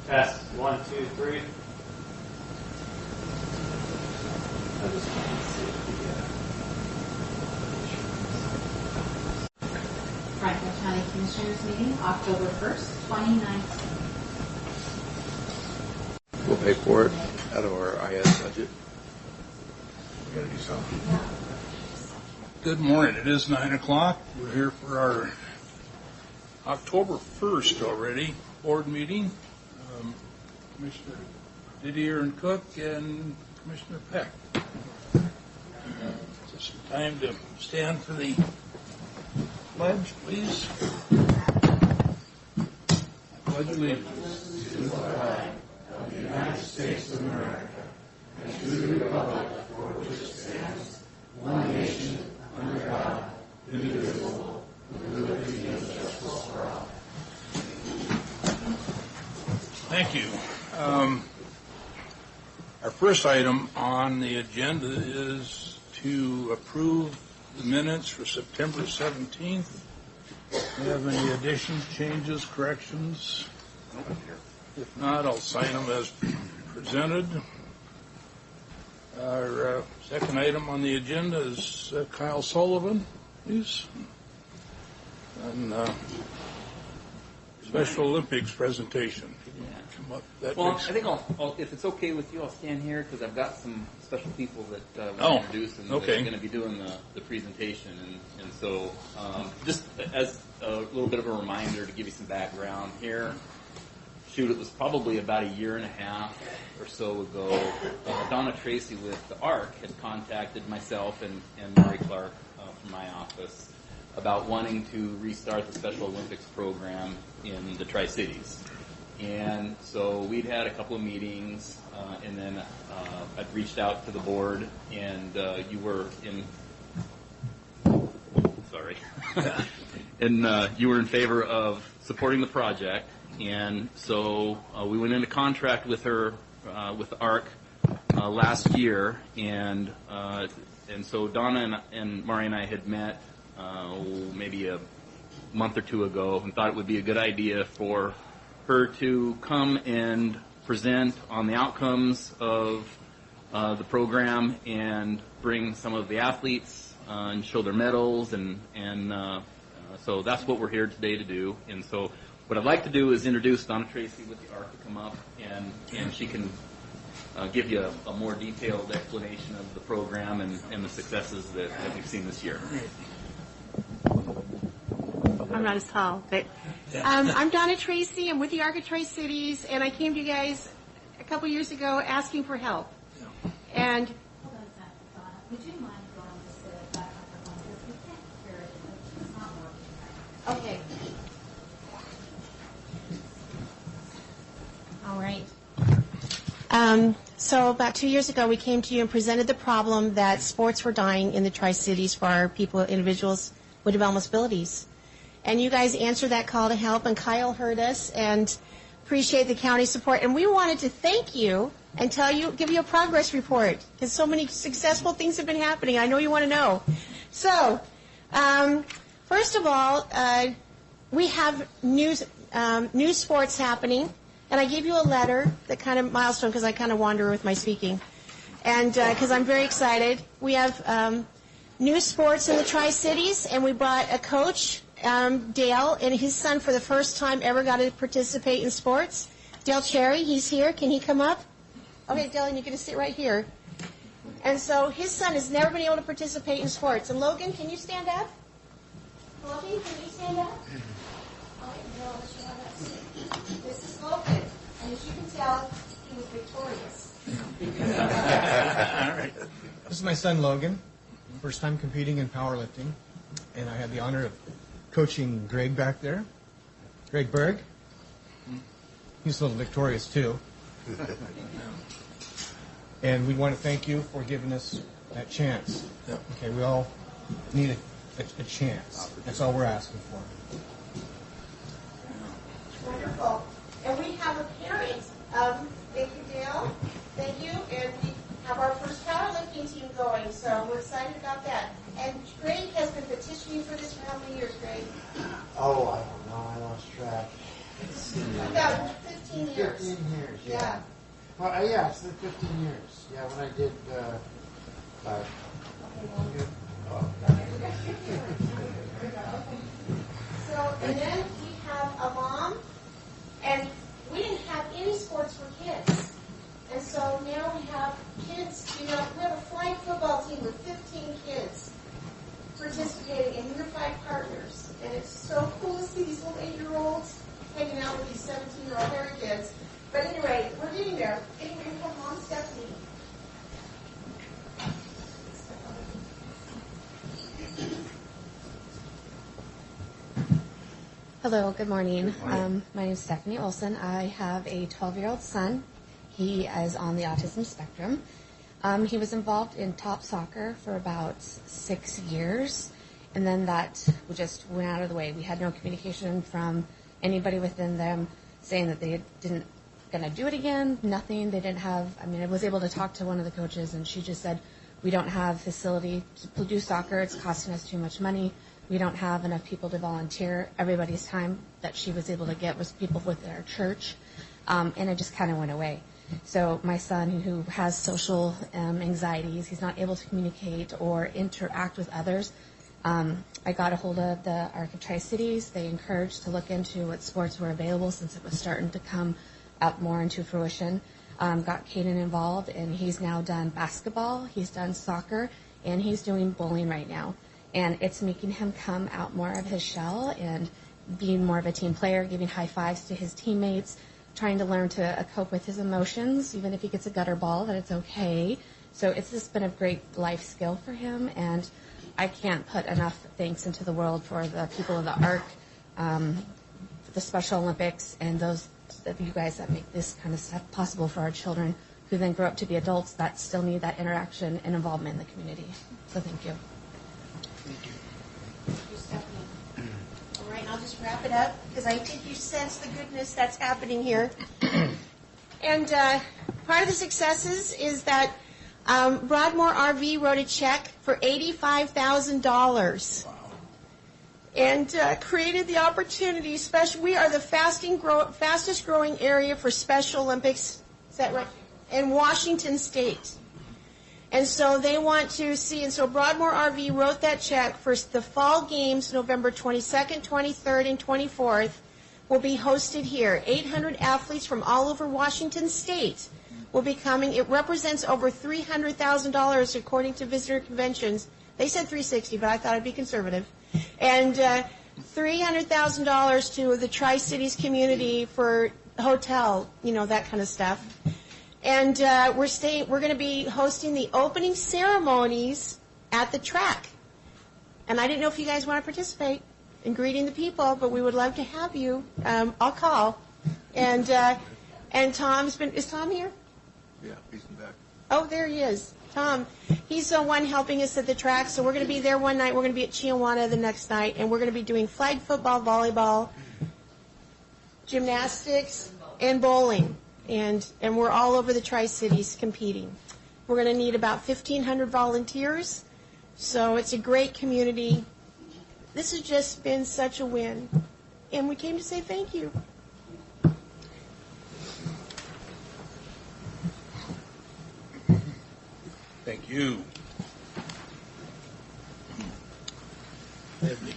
Test 1, 2, 3. I just want to see Franklin County Commissioners meeting, October 1st, 2019. We'll pay for it out of our IS budget. We gotta do something. Good morning. It is 9 o'clock. We're here for our October 1st already board meeting. Commissioner Didier and Cook and Commissioner Peck. Just time to stand for the pledge, please. Pledge allegiance to the flag of the United States of America and to the republic for which it stands, one nation, under God, indivisible, with liberty and justice for all. Thank you. Our first item on the agenda is to approve the minutes for September 17th. Do you have any additions, changes, corrections? If not, I'll sign them as presented. Our second item on the agenda is Kyle Sullivan, please. And Special Olympics presentation. Come up that well, makes... I think I'll, if it's okay with you, I'll stand here because I've got some special people that we'll introduce and okay. that are going to be doing the presentation. And so just as a little bit of a reminder to give you some background here, shoot, it was probably about a year and a half or so ago, Donna Tracy with the ARC had contacted myself and Mary Clark from my office about wanting to restart the Special Olympics program in the Tri-Cities. And so we'd had a couple of meetings, and then I'd reached out to the board, and you were in, sorry, and you were in favor of supporting the project. And so we went into contract with her, with the ARC last year, and so Donna and Mari and I had met maybe a month or two ago and thought it would be a good idea for her to come and present on the outcomes of the program and bring some of the athletes and show their medals, and so that's what we're here today to do. And so what I'd like to do is introduce Donna Tracy with the ARC to come up, and she can give you a more detailed explanation of the program and the successes that we've seen this year. I'm not as tall, but I'm Donna Tracy. I'm with the ARC of Tri-Cities, and I came to you guys a couple years ago asking for help. Yeah. And Hold on a second, Donna. Would you mind going to sit back on the phone? Because we can't hear it. It's not working right okay. now. All right. So about 2 years ago, we came to you and presented the problem that sports were dying in the Tri-Cities for our people, individuals with developmental disabilities. And you guys answered that call to help, and Kyle heard us and appreciate the county support. And we wanted to thank you and give you a progress report, because so many successful things have been happening. I know you want to know. So, first of all, we have new sports happening. And I gave you a letter, that kind of milestone, because I kind of wander with my speaking. And because I'm very excited. We have new sports in the Tri-Cities, and we brought a coach, Dale, and his son for the first time ever got to participate in sports. Dale Cherry, he's here. Can he come up? Okay, Dale, and you're going to sit right here. And so his son has never been able to participate in sports. And Logan, can you stand up? Logan, can you stand up? All right, Dale, I'll let you have that seat. This is Logan, and as you can tell, he was victorious. All right. This is my son Logan, first time competing in powerlifting, and I had the honor of coaching Greg back there, Greg Berg. He's a little victorious too. And we want to thank you for giving us that chance. Yep. Okay, we all need a chance. That's all we're asking for. Wonderful. And we have a parent. Thank you, Dale. Thank you. And we have our first powerlifting team going, so we're excited about that. And Greg has been petitioning for this for how many years, Greg? Oh, I don't know. I lost track. About 15 15 years. 15 years, Yeah. yeah. Well, yeah, it's been 15 years. Yeah, when I did, So, and then we have a mom, and we didn't have any sports for kids. And so now we have kids, we have a flag football team with 15 kids participating in Unified Partners. And it's so cool to see these little 8-year-olds hanging out with these 17-year-old hairy kids. But anyway, we're getting there. Anyway, we have Mom Stephanie. Hello, good morning. My name is Stephanie Olson. I have a 12-year-old son. He is on the autism spectrum. He was involved in top soccer for about 6 years, and then that just went out of the way. We had no communication from anybody within them saying that they didn't going to do it again. Nothing. They didn't have. I mean, I was able to talk to one of the coaches, and she just said, "We don't have facility to do soccer. It's costing us too much money. We don't have enough people to volunteer." Everybody's time that she was able to get was people within our church, and it just kind of went away. So my son, who has social anxieties, he's not able to communicate or interact with others. I got a hold of the Arc of Tri-Cities. They encouraged to look into what sports were available since it was starting to come up more into fruition. Got Caden involved, and he's now done basketball, he's done soccer, and he's doing bowling right now. And it's making him come out more of his shell and being more of a team player, giving high fives to his teammates, trying to learn to cope with his emotions, even if he gets a gutter ball, that it's okay. So it's just been a great life skill for him, and I can't put enough thanks into the world for the people of the ARC, the Special Olympics, and those of you guys that make this kind of stuff possible for our children who then grow up to be adults that still need that interaction and involvement in the community. So thank you. Thank you, Stephanie. All right, I'll just wrap it up because I think you sense the goodness that's happening here. And part of the successes is that Broadmoor RV wrote a check for $85,000 and created the opportunity. We are the fastest growing area for Special Olympics. Is that right? In Washington State. And so they want to see, and so Broadmoor RV wrote that check for the fall games, November 22nd, 23rd, and 24th, will be hosted here. 800 athletes from all over Washington State will be coming. It represents over $300,000 according to visitor conventions. They said $360, but I thought I'd be conservative. And $300,000 to the Tri-Cities community for hotel, that kind of stuff. And we're going to be hosting the opening ceremonies at the track. And I didn't know if you guys want to participate in greeting the people, but we would love to have you. I'll call. And is Tom here? Yeah, he's in the back. Oh, there he is. Tom. He's the one helping us at the track. So we're going to be there one night. We're going to be at Chiawana the next night. And we're going to be doing flag football, volleyball, gymnastics, and bowling. And we're all over the Tri-Cities competing. We're going to need about 1,500 volunteers. So it's a great community. This has just been such a win. And we came to say thank you. Thank you. Have any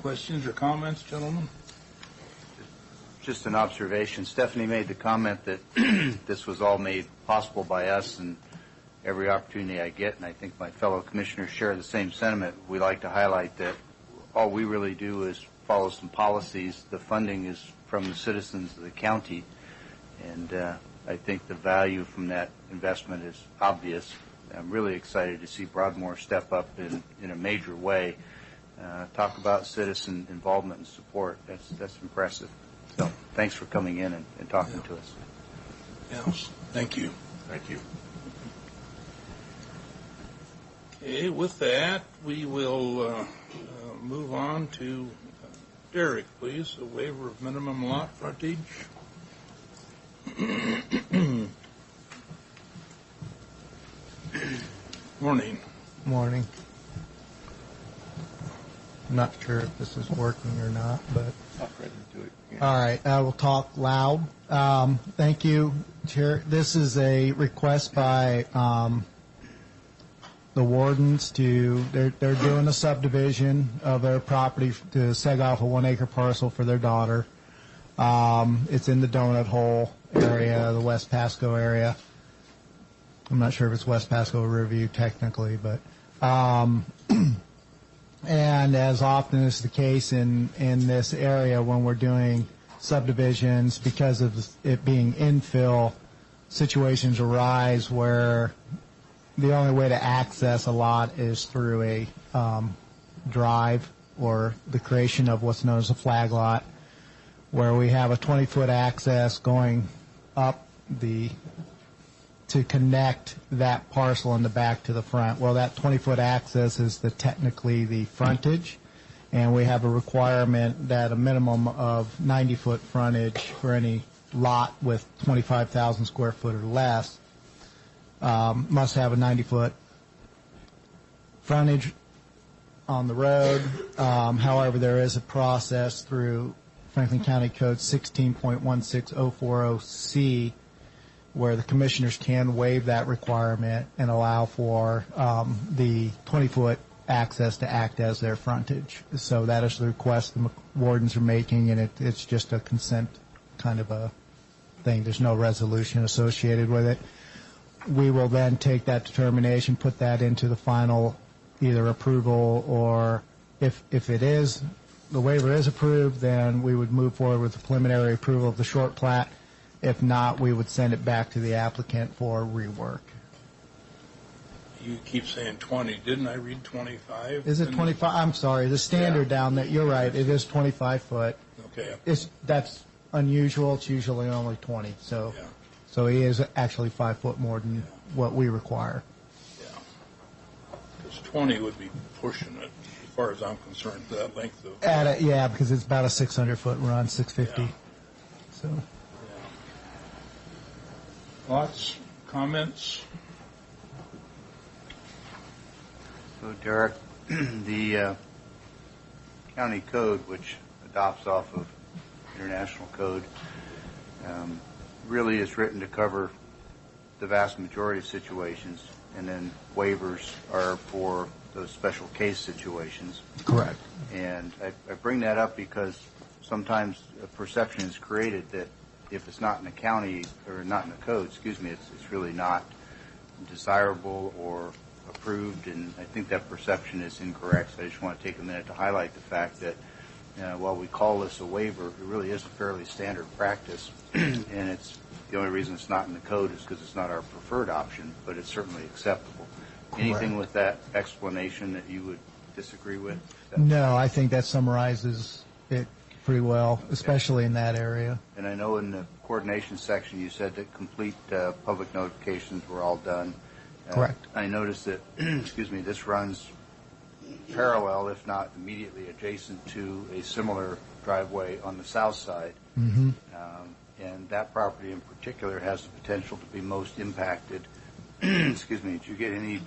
questions or comments, gentlemen? Just an observation. Stephanie made the comment that this was all made possible by us, and every opportunity I get, and I think my fellow commissioners share the same sentiment, we like to highlight that all we really do is follow some policies. The funding is from the citizens of the county, and I think the value from that investment is obvious. I'm really excited to see Broadmoor step up in a major way. Talk about citizen involvement and support. That's impressive. So thanks for coming in and talking to us. Yes, thank you. Thank you. Okay, with that, we will move on to Derek, please. A waiver of minimum lot frontage. Morning. Morning. I'm not sure if this is working or not, but Talk right into it. Yeah. all right, I will talk loud. Thank you, Chair. This is a request by the wardens they're doing a subdivision of their property to seg off a 1 acre parcel for their daughter. It's in the Donut Hole area, the West Pasco area. I'm not sure if it's West Pasco or Riverview technically, but and as often is the case in this area when we're doing subdivisions, because of it being infill, situations arise where the only way to access a lot is through a drive or the creation of what's known as a flag lot, where we have a 20-foot access going up to connect that parcel in the back to the front. Well, that 20-foot access is technically the frontage, and we have a requirement that a minimum of 90-foot frontage for any lot with 25,000 square foot or less must have a 90-foot frontage on the road. However, there is a process through Franklin County Code 16.16040C where the commissioners can waive that requirement and allow for the 20-foot access to act as their frontage. So that is the request the wardens are making, and it's just a consent kind of a thing. There's no resolution associated with it. We will then take that determination, put that into the final either approval, or if the waiver is approved, then we would move forward with the preliminary approval of the short plat. If not, we would send it back to the applicant for rework. You keep saying 20. Didn't I read 25? Is it 25? I'm sorry. The standard down there, you're right, it is 25 foot. Okay. That's unusual. It's usually only 20. So, Yeah. so he is actually 5 foot more than what we require. Yeah. Because 20 would be pushing it, as far as I'm concerned, that length of... Yeah, because it's about a 600-foot run, 650. Yeah. So, Thoughts, comments? So, Derek, the county code, which adopts off of international code, really is written to cover the vast majority of situations, and then waivers are for those special case situations. correct. And I bring that up because sometimes a perception is created that if it's not in the county, or not in the code, it's really not desirable or approved, and I think that perception is incorrect. So I just want to take a minute to highlight the fact that while we call this a waiver, it really is a fairly standard practice, and it's the only reason it's not in the code is because it's not our preferred option, but it's certainly acceptable. Anything with that explanation that you would disagree with? No, I think that summarizes it pretty well, especially in that area. And I know in the coordination section you said that complete public notifications were all done. Correct. I noticed that, this runs parallel, if not immediately adjacent to a similar driveway on the south side. Mm-hmm. And that property in particular has the potential to be most impacted. Did you get any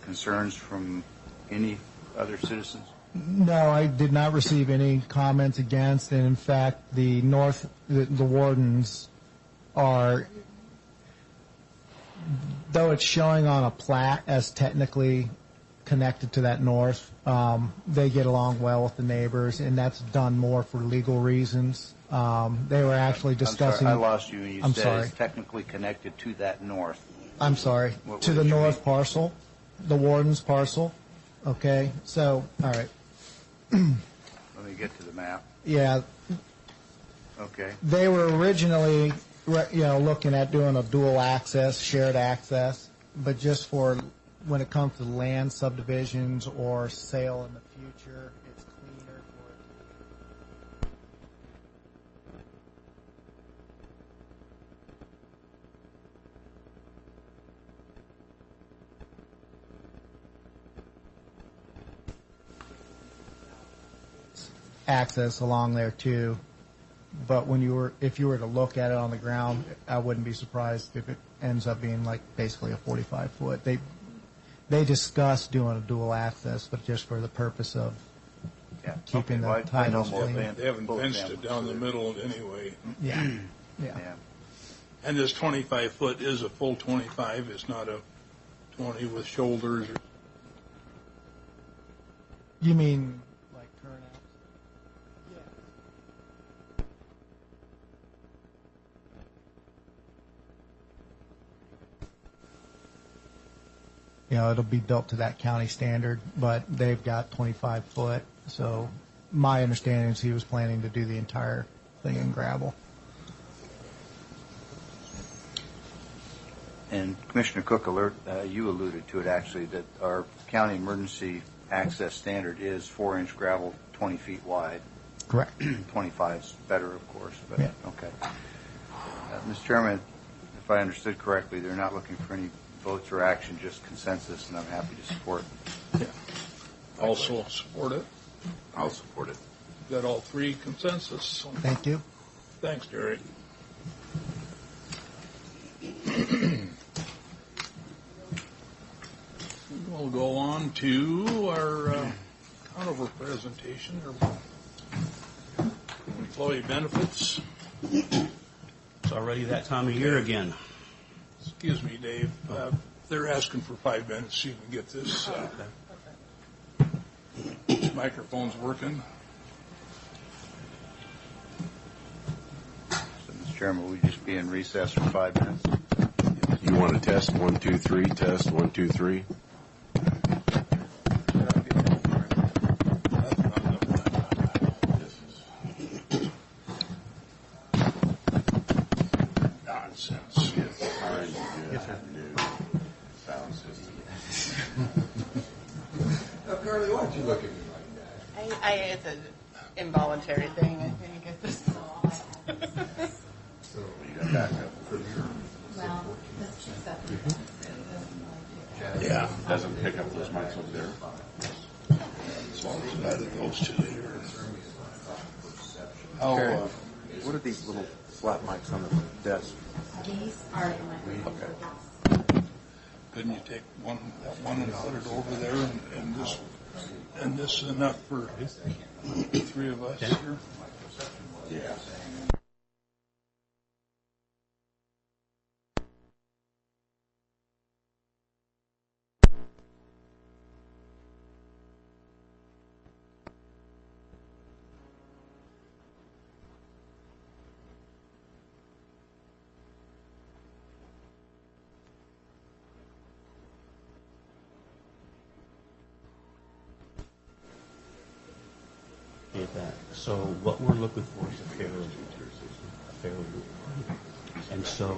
concerns from any other citizens? No, I did not receive any comments against, and in fact, the wardens are, though it's showing on a plat as technically connected to that north, they get along well with the neighbors, and that's done more for legal reasons. They were actually discussing... I'm sorry, I lost you, and you I'm said sorry. it's technically connected to that north. I'm sorry, What to the did you north mean? parcel, the warden's parcel. Okay, so, all right. Let me get to the map. Yeah, Okay. they were originally, looking at doing a dual access, shared access, but just for when it comes to land subdivisions or sale in the future, it's cleaner for it to be. Access along there too, but if you were to look at it on the ground, I wouldn't be surprised if it ends up being like basically a 45 foot. They discussed doing a dual access, but just for the purpose of Yeah. keeping Okay, well, the I know titles both clean. ends- They haven't both fenced it families, down so the middle anyway. Yeah. Yeah. Yeah. And this 25-foot is a full 25. It's not a 20 with shoulders. You mean like turnouts? You know, it'll be built to that county standard, but they've got 25 foot. So my understanding is he was planning to do the entire thing in gravel. And Commissioner Cook, you alluded to it actually, that our county emergency access standard is 4-inch gravel, 20 feet wide. Correct. 25 is better, of course, but Yeah. okay. Mr. Chairman, if I understood correctly, they're not looking for any votes or action, just consensus, and I'm happy to support. Also support it. I'll support it. Got all three consensus. So Thank you. thanks, Derek. We'll go on to our Conover presentation, or employee benefits. It's already that time of year again. Excuse me, Dave. They're asking for 5 minutes so you can get this. This microphone's working. So, Mr. Chairman, will we just be in recess for 5 minutes? You want to test 1, 2, 3? Test 1, 2, 3. Nonsense. Now, Carly, why'd you look at me like that? It's an involuntary thing, I think, at this point. So you got back up for your. Well, this is separate. Yeah. Doesn't pick up those mics over there. As long as neither of those two here. How, what are these little flat mics on the desk? These are in my. Okay. Couldn't you take that one and put it over there, and this is enough for the three of us here? Yeah. That. So what we're looking for is a fair rule. And so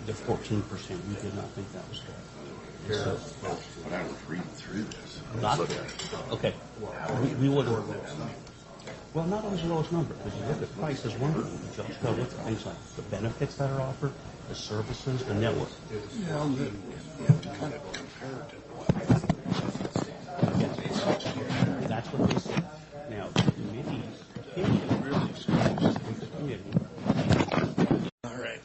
the 14%, we did not think that was fair. So, When I was reading through this, not okay. We would have. Well, not always the lowest number, because you look at price as one thing, but you also got to look at things like the benefits that are offered, the services, the network. Yeah, you have to kind of compare it to what. That's what they said. Now, the committee's opinion really says the committee. All right.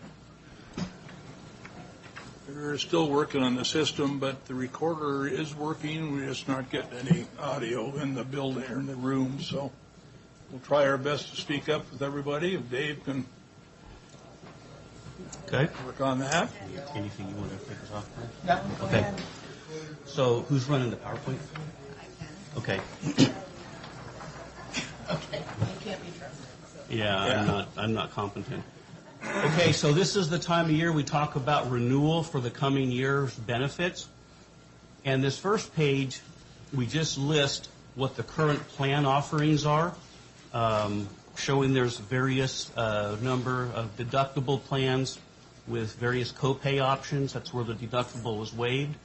We're still working on the system, but the recorder is working. We're just not getting any audio in the building or in the room, so we'll try our best to speak up with everybody. If Dave can work on that. Anything you want to take us off first? No, go Okay. ahead. So, who's running the PowerPoint? Okay. Okay, you can't be trusted. So. Yeah, I'm not competent. Okay, so this is the time of year we talk about renewal for the coming year's benefits. And this first page, we just list what the current plan offerings are, showing there's various number of deductible plans with various copay options. That's where the deductible was waived.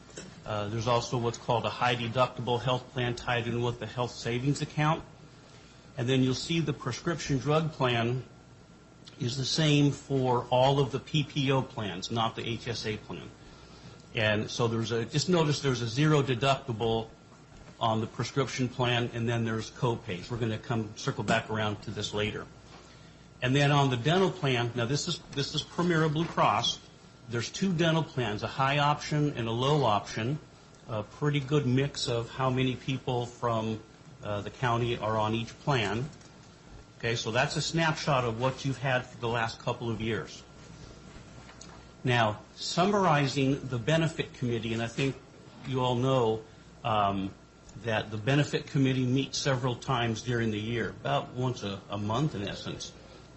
There's also what's called a high deductible health plan tied in with the health savings account. And then you'll see the prescription drug plan is the same for all of the PPO plans, not the HSA plan. And so just notice there's a zero deductible on the prescription plan, and then there's copays. We're going to circle back around to this later. And then on the dental plan, now this is Premier Blue Cross. There's two dental plans, a high option and a low option, a pretty good mix of how many people from the county are on each plan. Okay, so that's a snapshot of what you've had for the last couple of years. Now, summarizing the benefit committee, and I think you all know that the benefit committee meets several times during the year, about once a month in essence,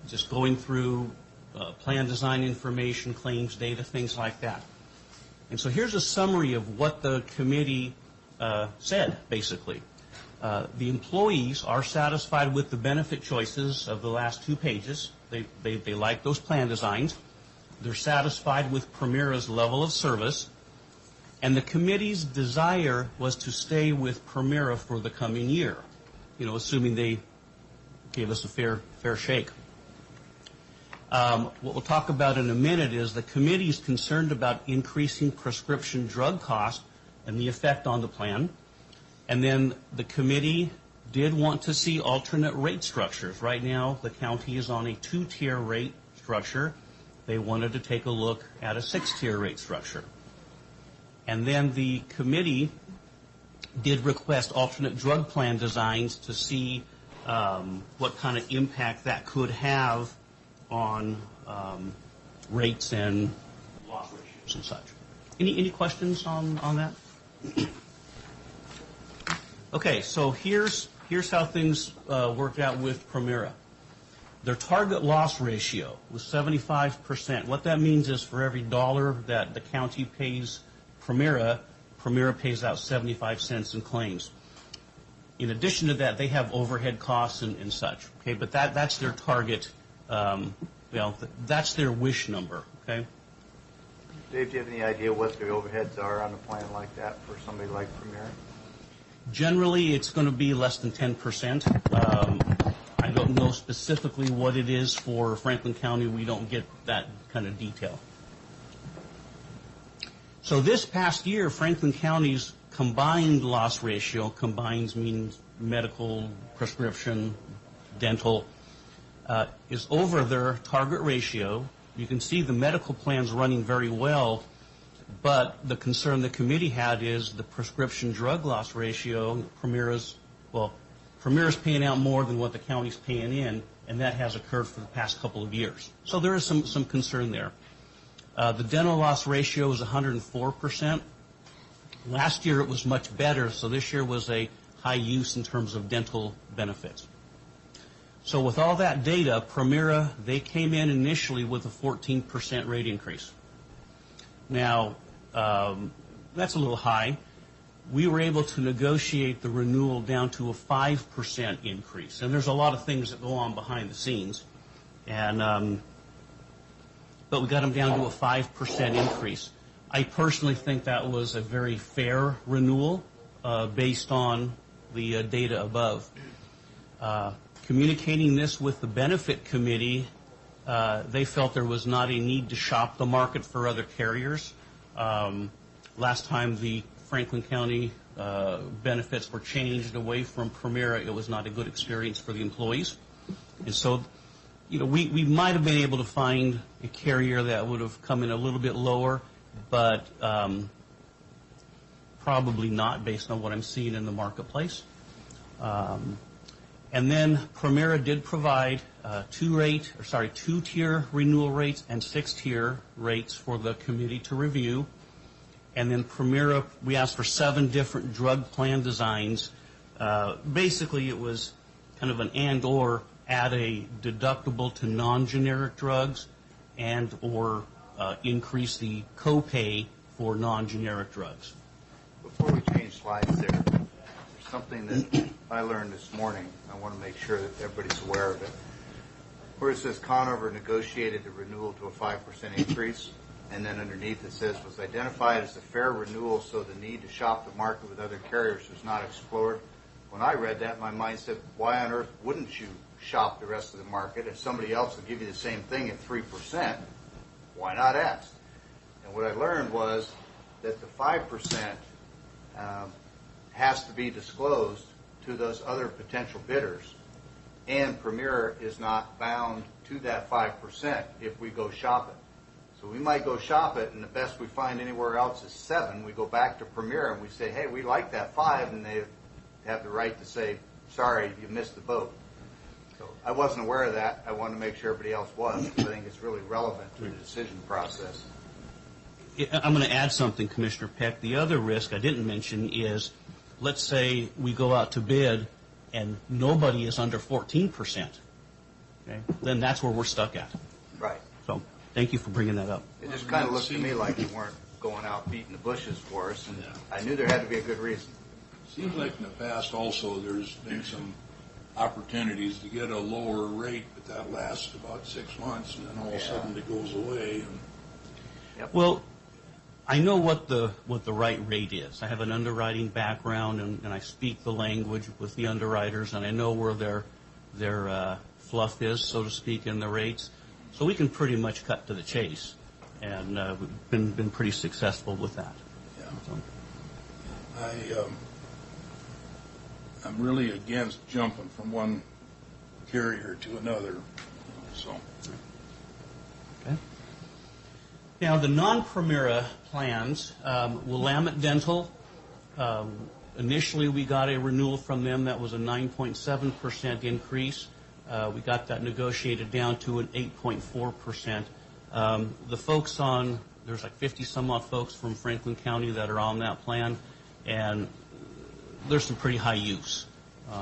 just going through plan design information, claims data, things like that. And so here's a summary of what the committee said, basically. The employees are satisfied with the benefit choices of the last 2 pages. They like those plan designs. They're satisfied with Primera's level of service. And the committee's desire was to stay with Primera for the coming year, assuming they gave us a fair shake. What we'll talk about in a minute is the committee is concerned about increasing prescription drug costs and the effect on the plan. And then the committee did want to see alternate rate structures. Right now, the county is on a 2-tier rate structure. They wanted to take a look at a 6-tier rate structure. And then the committee did request alternate drug plan designs to see what kind of impact that could have on rates and loss ratios and such. Any questions on that? Okay, so here's how things worked out with Primera. Their target loss ratio was 75%. What that means is for every dollar that the county pays Primera pays out 75 cents in claims. In addition to that, they have overhead costs and such. Okay, but that's their target. That's their wish number. Okay. Dave, do you have any idea what the overheads are on a plan like that for somebody like Primera? Generally, it's going to be less than 10%. I don't know specifically what it is for Franklin County. We don't get that kind of detail. So this past year, Franklin County's combined loss ratio, combines means medical, prescription, dental, is over their target ratio. You can see the medical plan's running very well, but the concern the committee had is the prescription drug loss ratio. Primera's paying out more than what the county's paying in, and that has occurred for the past couple of years. So there is some concern there. The dental loss ratio is 104%. Last year it was much better, so this year was a high use in terms of dental benefits. So with all that data, Primera, they came in initially with a 14% rate increase. Now, that's a little high. We were able to negotiate the renewal down to a 5% increase. And there's a lot of things that go on behind the scenes. But we got them down to a 5% increase. I personally think that was a very fair renewal based on the data above. Communicating this with the benefit committee, they felt there was not a need to shop the market for other carriers. Last time the Franklin County benefits were changed away from Primera, it was not a good experience for the employees. And so, we might have been able to find a carrier that would have come in a little bit lower, but probably not based on what I'm seeing in the marketplace. And then Primera did provide 2-tier renewal rates and 6-tier rates for the committee to review. And then Primera, we asked for 7 different drug plan designs. Basically, it was kind of an and/or, add a deductible to non-generic drugs and or increase the copay for non-generic drugs. Before we change slides there's something that I learned this morning. I want to make sure that everybody's aware of it. Where it says Conover negotiated the renewal to a 5% increase, and then underneath it says was identified as a fair renewal, so the need to shop the market with other carriers was not explored. When I read that, my mind said, why on earth wouldn't you shop the rest of the market? If somebody else will give you the same thing at 3%, why not ask? And what I learned was that the 5% has to be disclosed to those other potential bidders, and Primera is not bound to that 5% if we go shop it. So we might go shop it, and the best we find anywhere else is 7. We go back to Primera and we say, hey, we like that 5, and they have the right to say, sorry, you missed the boat. So I wasn't aware of that. I wanted to make sure everybody else was, because I think it's really relevant to the decision process. I'm going to add something, Commissioner Peck. The other risk I didn't mention is, let's say we go out to bid and nobody is under 14%. Okay? Then that's where we're stuck at. Right. So thank you for bringing that up. It just kind of looked to me like you weren't going out beating the bushes for us, and I knew there had to be a good reason. Seems like in the past also there's been some opportunities to get a lower rate, but that lasts about 6 months, and then all of a sudden it goes away. And Well, I know what the right rate is. I have an underwriting background, and I speak the language with the underwriters, and I know where their fluff is, so to speak, in the rates. So we can pretty much cut to the chase, and we've been pretty successful with that. Yeah. I'm really against jumping from one carrier to another. So. Okay. Now, the non-Primera plans, Willamette Dental, initially we got a renewal from them that was a 9.7% increase. We got that negotiated down to an 8.4%. The folks there's like 50-some-odd folks from Franklin County that are on that plan, and there's some pretty high use.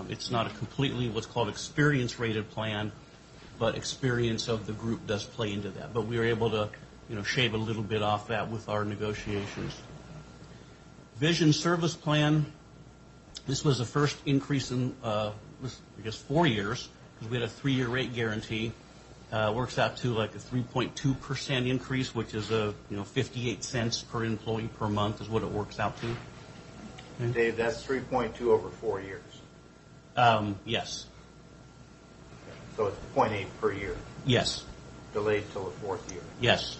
It's not a completely what's called experience-rated plan, but experience of the group does play into that. But we were able to shave a little bit off that with our negotiations. Vision Service Plan, this was the first increase in, 4 years, because we had a 3-year rate guarantee. Works out to like a 3.2% increase, which is 58 cents per employee per month is what it works out to. Okay. Dave, that's 3.2 over 4 years. Yes. So it's 0.8 per year. Yes. Delayed till the 4th year. Yes.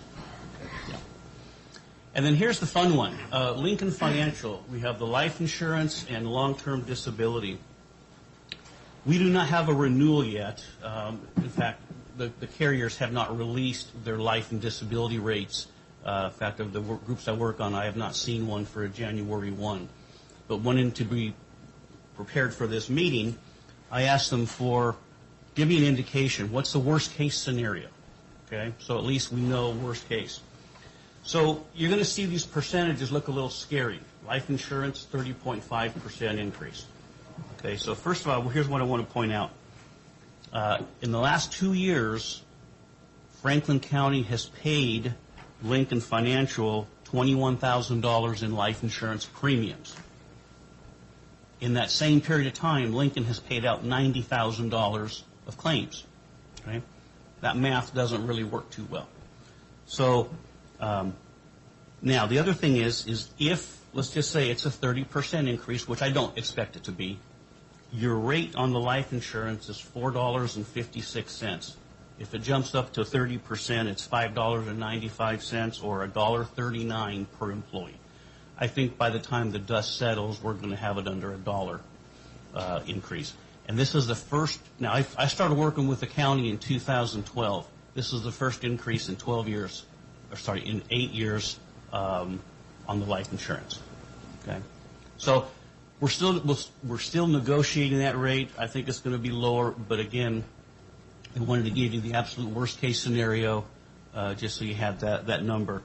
Yeah. And then here's the fun one. Lincoln Financial. We have the life insurance and long-term disability. We do not have a renewal yet. In fact, the carriers have not released their life and disability rates. In fact, of the groups I work on, I have not seen one for January 1. But wanting to be prepared for this meeting, I asked them give me an indication. What's the worst case scenario? Okay, so at least we know worst case. So you're going to see these percentages look a little scary. Life insurance, 30.5% increase. Okay, so first of all, here's what I want to point out. In the last 2 years, Franklin County has paid Lincoln Financial $21,000 in life insurance premiums. In that same period of time, Lincoln has paid out $90,000 of claims. Okay? That math doesn't really work too well. So now the other thing is if, let's just say it's a 30% increase, which I don't expect it to be, your rate on the life insurance is $4.56. If it jumps up to 30%, it's $5.95 or $1.39 per employee. I think by the time the dust settles, we're going to have it under $1 increase. And this is the first. Now, I started working with the county in 2012. This is the first increase in 8 years on the life insurance. Okay, so we're still negotiating that rate. I think it's going to be lower, but again, I wanted to give you the absolute worst case scenario, just so you have that number.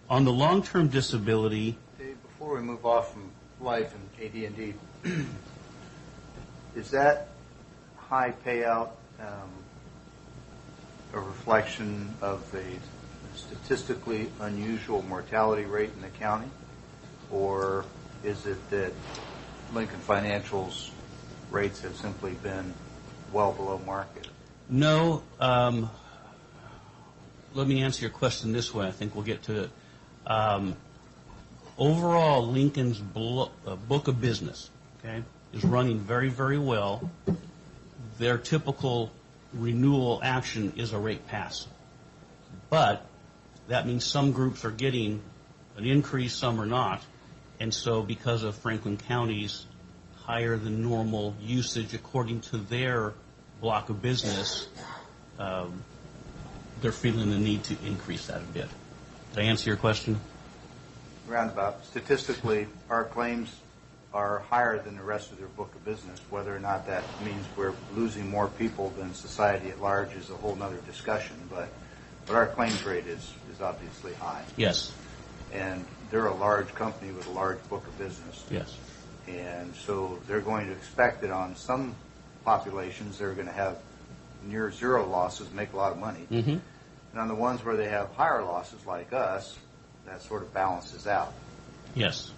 On the long-term disability. Dave, before we move off from life and AD&D, is that high payout a reflection of the statistically unusual mortality rate in the county, or is it that Lincoln Financial's rates have simply been well below market? No. Let me answer your question this way. I think we'll get to it. Overall, Lincoln's book of business, okay, is running very, very well. Their typical renewal action is a rate pass. But that means some groups are getting an increase, some are not. And so because of Franklin County's higher than normal usage according to their block of business, they're feeling the need to increase that a bit. Did I answer your question? Roundabout. Statistically, our claims are higher than the rest of their book of business. Whether or not that means we're losing more people than society at large is a whole other discussion, but our claims rate is obviously high. Yes. And they're a large company with a large book of business. Yes. And so they're going to expect that on some populations they're going to have near zero losses, make a lot of money. Mm-hmm. And on the ones where they have higher losses, like us, that sort of balances out. Yes.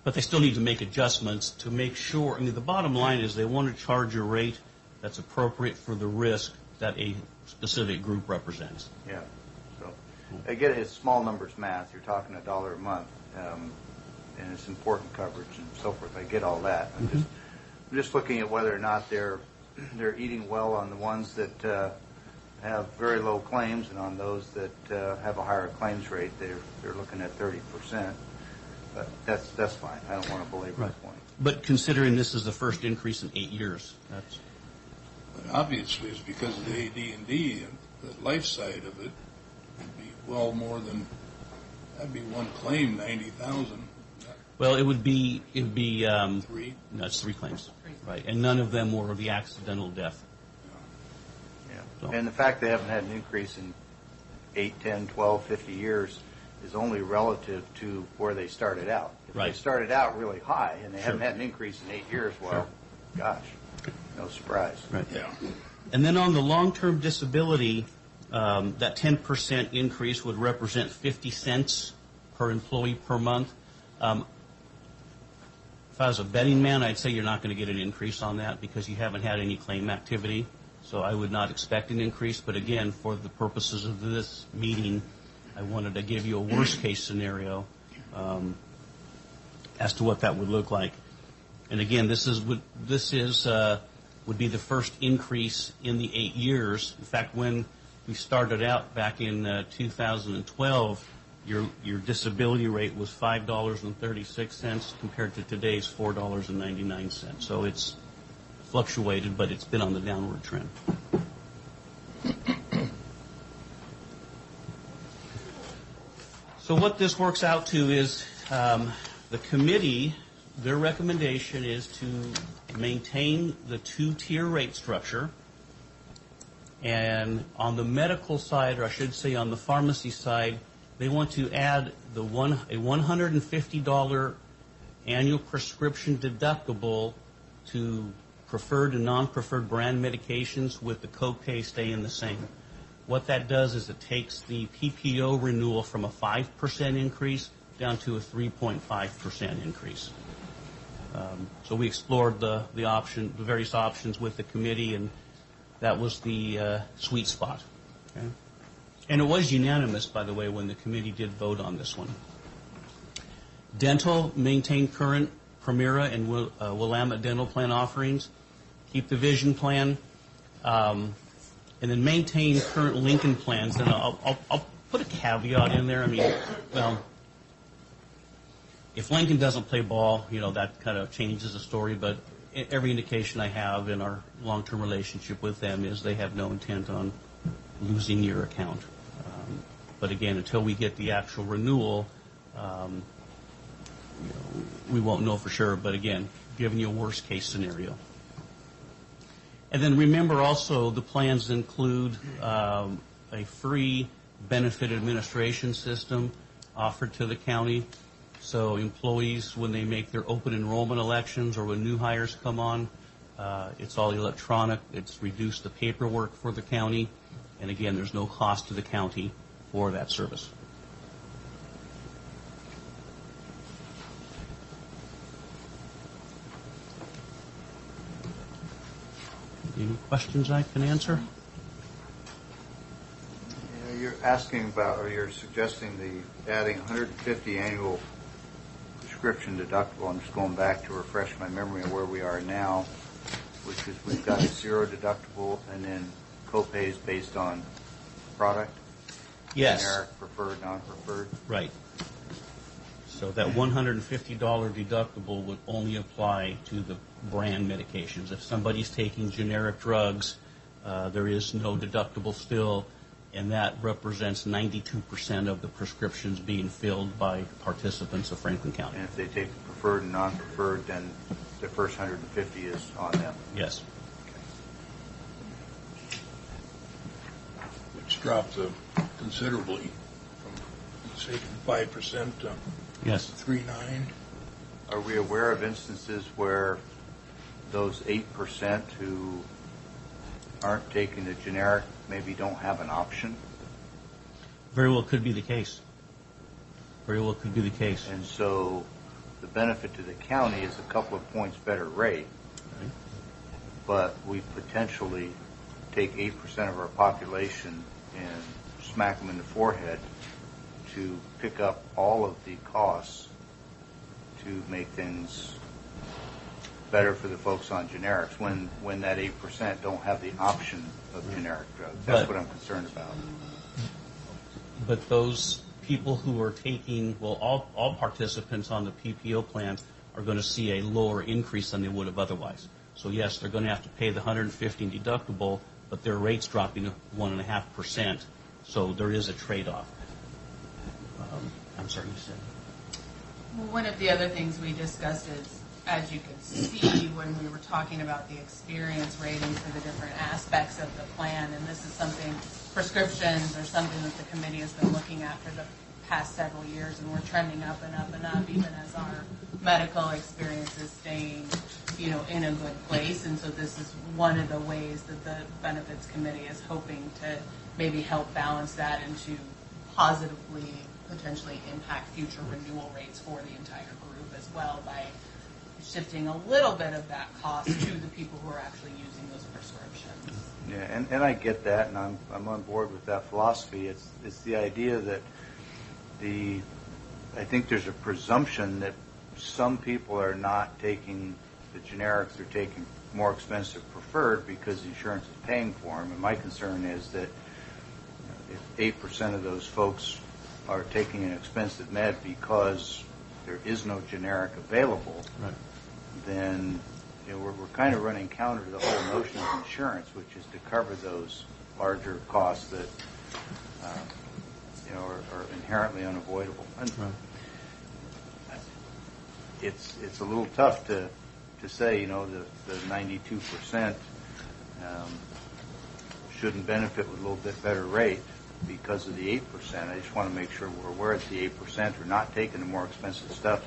But they still need to make adjustments to make sure. I mean, the bottom line is they want to charge a rate that's appropriate for the risk that a specific group represents. Yeah. So I get it, it's small numbers math. You're talking $1 a month, and it's important coverage and so forth. I get all that. I'm just looking at whether or not they're eating well on the ones that have very low claims, and on those that have a higher claims rate, they're looking at 30%. But that's fine. I don't want to belabor the point. But considering this is the first increase in 8 years, that's... But obviously, it's because of the AD&D, and the life side of it would be well more than, that'd be one claim, 90,000. Well, it would be Three? No, it's 3 claims, right? And none of them were the accidental death. Yeah. So. And the fact they haven't had an increase in 8, 10, 12, 50 years is only relative to where they started out. If Right. they started out really high and they Sure. haven't had an increase in 8 years, well, gosh, no surprise. Right. Yeah. And then on the long-term disability, that 10% increase would represent 50 cents per employee per month. If I was a betting man, I'd say you're not going to get an increase on that because you haven't had any claim activity. So I would not expect an increase. But again, for the purposes of this meeting, I wanted to give you a worst-case scenario as to what that would look like. And again, this would be the first increase in the 8 years. In fact, when we started out back in 2012, your disability rate was $5.36 compared to today's $4.99. So it's fluctuated, but it's been on the downward trend. So what this works out to is the committee, their recommendation is to maintain the 2-tier rate structure. And on the medical side, or I should say on the pharmacy side, they want to add a $150 annual prescription deductible to preferred and non-preferred brand medications, with the copay staying the same. What that does is it takes the PPO renewal from a 5% increase down to a 3.5% increase. So we explored the various options with the committee, and that was the sweet spot. Okay? And it was unanimous, by the way, when the committee did vote on this one. Dental, maintain current Primera and Willamette dental plan offerings. Keep the vision plan. And then maintain current Lincoln plans. And I'll put a caveat in there. I mean, well, if Lincoln doesn't play ball, that kind of changes the story. But every indication I have in our long-term relationship with them is they have no intent on losing your account. But again, until we get the actual renewal, we won't know for sure. But again, giving you a worst-case scenario. And then remember also the plans include a free benefit administration system offered to the county. So employees, when they make their open enrollment elections or when new hires come on, it's all electronic. It's reduced the paperwork for the county. And again, there's no cost to the county for that service. Any questions I can answer? You're asking about, or you're suggesting the adding 150 annual prescription deductible. I'm just going back to refresh my memory of where we are now, which is we've got a zero deductible and then copays based on product. Yes. Generic, preferred, non-preferred. Right. So that $150 deductible would only apply to the brand medications. If somebody's taking generic drugs, there is no deductible still. and that represents 92% of the prescriptions being filled by participants of Franklin County. And if they take the preferred and non-preferred, then the first 150 is on them. Yes. Which drops considerably from, say, 5% to Yes. 3.9. Are we aware of instances where those 8% who aren't taking the generic maybe don't have an option? Very well could be the case. Very well could be the case. And so the benefit to the county is a couple of points better rate, Right. but we potentially take 8% of our population and smack them in the forehead to pick up all of the costs to make things better for the folks on generics when that 8% don't have the option of generic drugs. That's what I'm concerned about. But those people who are taking, well, all participants on the PPO plan are going to see a lower increase than they would have otherwise. So yes, they're going to have to pay the $150 deductible, but their rate's dropping to 1.5%. So there is a trade-off. I'm sorry, you said. Well, one of the other things we discussed is, as you could see when we were talking about the experience ratings for the different aspects of the plan, and this is something, prescriptions are something that the committee has been looking at for the past several years, and we're trending up and up and up, even as our medical experience is staying, in a good place. And so this is one of the ways that the benefits committee is hoping to maybe help balance that and to positively potentially impact future renewal rates for the entire group as well by shifting a little bit of that cost to the people who are actually using those prescriptions. Yeah, and I get that, and I'm on board with that philosophy. It's the idea that I think there's a presumption that some people are not taking the generics, they're taking more expensive preferred because the insurance is paying for them. And my concern is that if 8% of those folks are taking an expensive med because there is no generic available, Right. then we're kind of running counter to the whole notion of insurance, which is to cover those larger costs that are inherently unavoidable. And Right. it's a little tough to say, the 92% shouldn't benefit with a little bit better rate because of the 8%. I just want to make sure we're aware that the 8% are not taking the more expensive stuff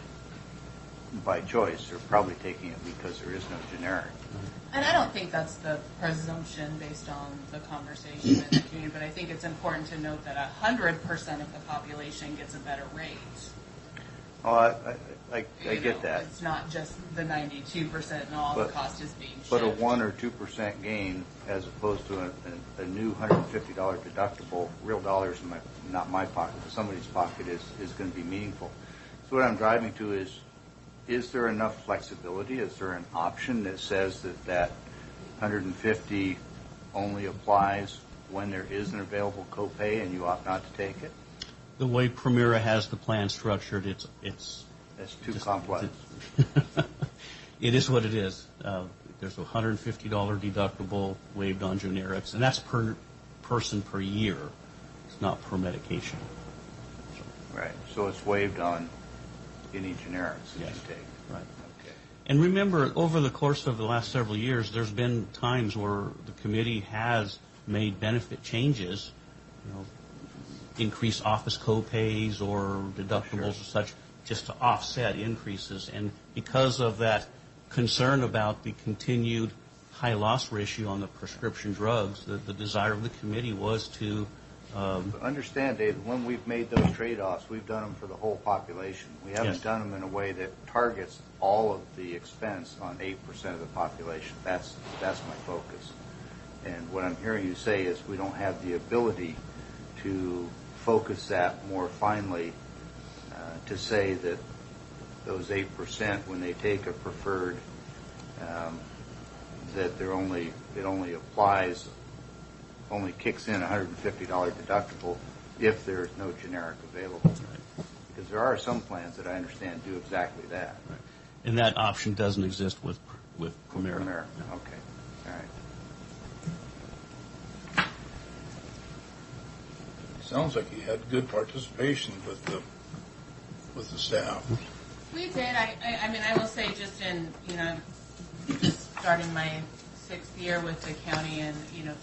by choice. They're probably taking it because there is no generic. And I don't think that's the presumption based on the conversation in the community, but I think it's important to note that 100% of the population gets a better rate. Oh, I get that. It's not just the 92% and all the cost is being shared. But a 1 or 2% gain as opposed to a new $150 deductible, real dollars in not my pocket, but somebody's pocket, is going to be meaningful. So what I'm driving to is there enough flexibility? Is there an option that says that 150 only applies when there is an available copay and you opt not to take it? The way Primera has the plan structured, it's That's too complex. It is what it is. There's a $150 deductible waived on generics, and that's per person per year. It's not per medication. Right. So it's waived on any generics that Yes. you take. Right. Okay. And remember, over the course of the last several years, there's been times where the committee has made benefit changes, increase office co-pays or deductibles or such, just to offset increases. And because of that concern about the continued high loss ratio on the prescription drugs, the desire of the committee was to But understand, David, when we've made those trade-offs, we've done them for the whole population. We haven't Yes. done them in a way that targets all of the expense on 8% of the population. That's my focus. And what I'm hearing you say is we don't have the ability to focus that more finely to say that those 8%, when they take a preferred, that it only kicks in a $150 deductible if there's no generic available. Because there are some plans that I understand do exactly that. and that option doesn't exist with Primera. Primera. Okay. All right. Sounds like you had good participation with the staff. We did. I mean, I will say just in, just starting my 6th year with the county, and,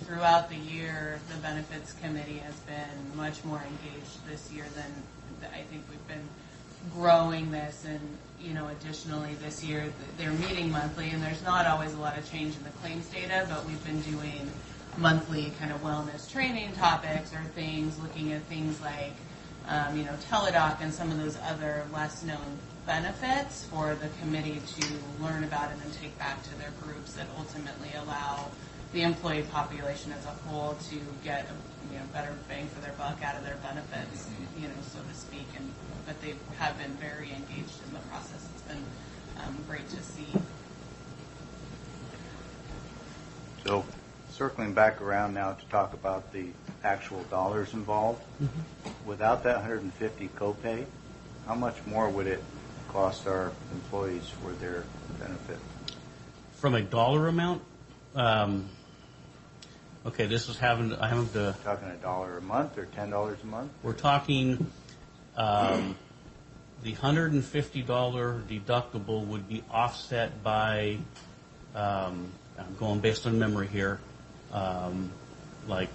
throughout the year, the benefits committee has been much more engaged this year than I think we've been growing this. And, additionally this year, they're meeting monthly, and there's not always a lot of change in the claims data, but we've been doing monthly kind of wellness training topics or things, looking at things like, Teladoc and some of those other less known benefits for the committee to learn about and then take back to their groups that ultimately allow the employee population as a whole to get a better bang for their buck out of their benefits, so to speak. But they have been very engaged in the process. It's been great to see. So, circling back around now to talk about the actual dollars involved, without that 150 copay, how much more would it cost our employees for their benefit? From a dollar amount, okay, this is having to. Talking $1 a month or $10 a month? We're talking the $150 deductible would be offset by, I'm going based on memory here, like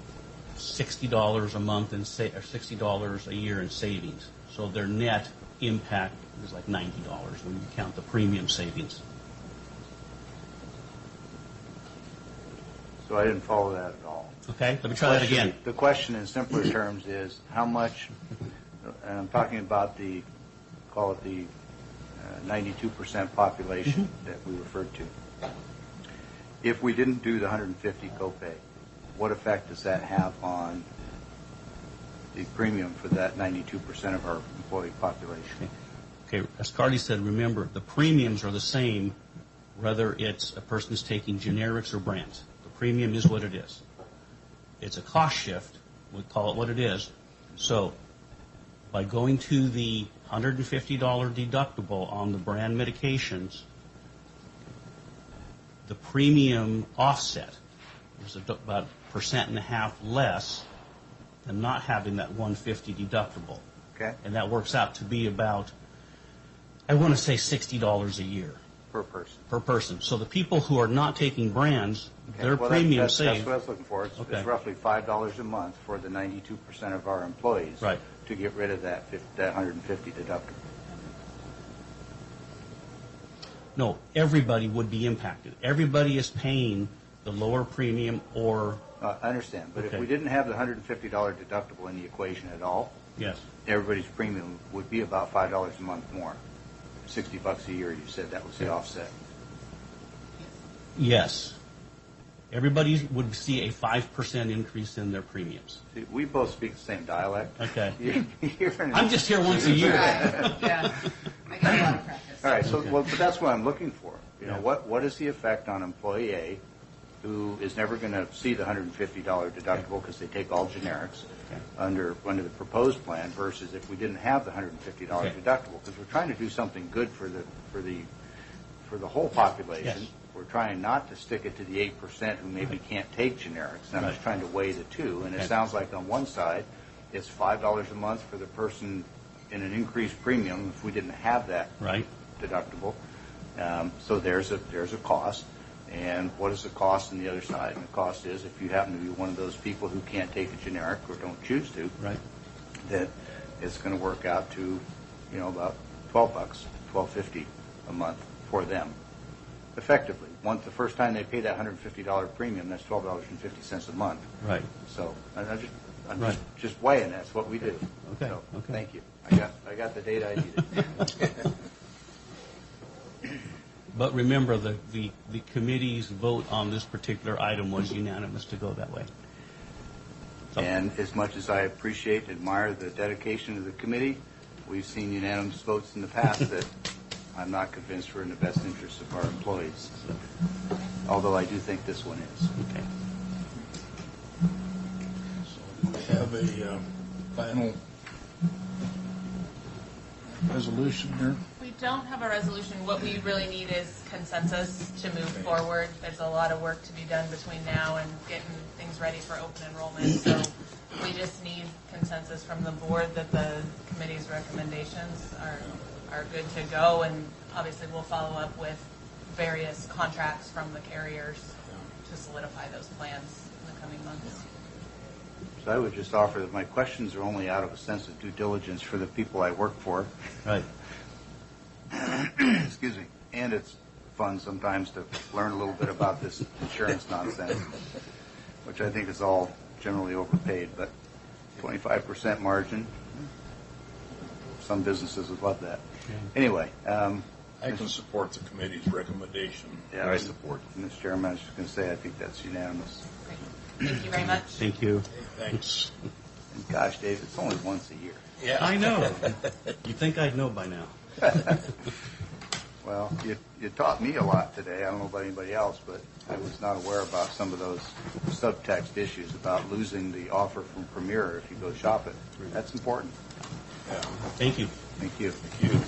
$60 a month or $60 a year in savings. So their net impact is like $90 when you count the premium savings. So I didn't follow that at all. Okay, let me try that again. The question in simpler terms is how much, and I'm talking about call it the 92% population that we referred to. If we didn't do the 150 copay, what effect does that have on the premium for that 92% of our employee population? Okay, as Carly said, remember, the premiums are the same whether it's a person's taking generics or brands. The premium is what it is. It's a cost shift. We call it what it is. So by going to the $150 deductible on the brand medications, the premium offset is about 1.5% less than not having that $150 deductible. Okay. And that works out to be about, I want to say $60 a year. Per person. Per person. So the people who are not taking brands, Okay. their Well, premium that's saved. what I was looking for. It's Okay. roughly $5 a month for the 92% of our employees Right. to get rid of that 150 deductible. No, everybody would be impacted. Everybody is paying the lower premium or... I understand, but Okay. if we didn't have the $150 deductible in the equation at all, Yes. everybody's premium would be about $5 a month more. $60 a year, you said that was the offset. Yes. Everybody would see a 5% increase in their premiums. See, we both speak the same dialect. Okay. You're I'm just here once a year. Yeah, I got a lot of practice. All right, so Okay. well, but that's what I'm looking for. You know, Yeah. what is the effect on employee A, who is never going to see the $150 deductible because they take all generics Okay. under the proposed plan, versus if we didn't have the $150 Okay. deductible, because we're trying to do something good for the whole population. Yes. We're trying not to stick it to the 8% who maybe can't take generics. And I'm just Right. trying to weigh the two. And it Okay. sounds like on one side, it's $5 a month for the person in an increased premium if we didn't have that Right. deductible. So there's a cost. And what is the cost on the other side? And the cost is, if you happen to be one of those people who can't take a generic or don't choose to, Right. that it's going to work out to, about $12, $12.50 a month for them. Effectively, the first time they pay that $150 premium, that's $12.50 a month. Right. So I'm Right. just weighing. That's what we do. Okay, So, okay. Thank you. I got the data I needed. But remember, the committee's vote on this particular item was unanimous to go that way. So- And as much as I appreciate and admire the dedication of the committee, we've seen unanimous votes in the past that I'm not convinced we're in the best interest of our employees. Although I do think this one is. Okay. We have a final resolution here? We don't have a resolution. What we really need is consensus to move forward. There's a lot of work to be done between now and getting things ready for open enrollment. So we just need consensus from the board that the committee's recommendations are good to go. And obviously we'll follow up with various contracts from the carriers to solidify those plans in the coming months. So I would just offer that my questions are only out of a sense of due diligence for the people I work for. Right. Excuse me. And it's fun sometimes to learn a little bit about this insurance nonsense, which I think is all generally overpaid. But 25% margin, some businesses would love that. Anyway. I can support the committee's recommendation. Yeah, I support. Mr. Chairman, I was just going to say I think that's unanimous. Great. Thank you very much. Thank you. Thanks. And gosh, Dave, it's only once a year. Yeah. I know. You'd think I'd know by now. Well, you taught me a lot today. I don't know about anybody else, but I was not aware about some of those subtext issues about losing the offer from Premier if you go shop it. That's important. Yeah. Thank you. Thank you. Thank you.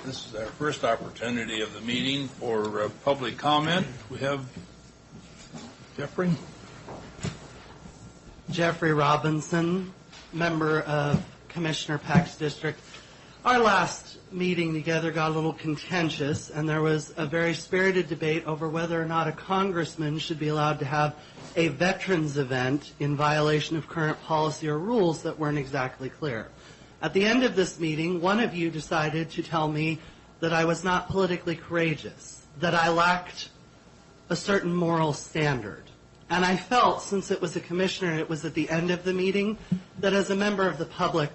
This is our first opportunity of the meeting for public comment. We have Jeffrey. Jeffrey Robinson, member of Commissioner Peck's district. Our last meeting together got a little contentious, and there was a very spirited debate over whether or not a congressman should be allowed to have a veterans event in violation of current policy or rules that weren't exactly clear. At the end of this meeting, one of you decided to tell me that I was not politically courageous, that I lacked a certain moral standard. And I felt, since it was a commissioner and it was at the end of the meeting, that as a member of the public,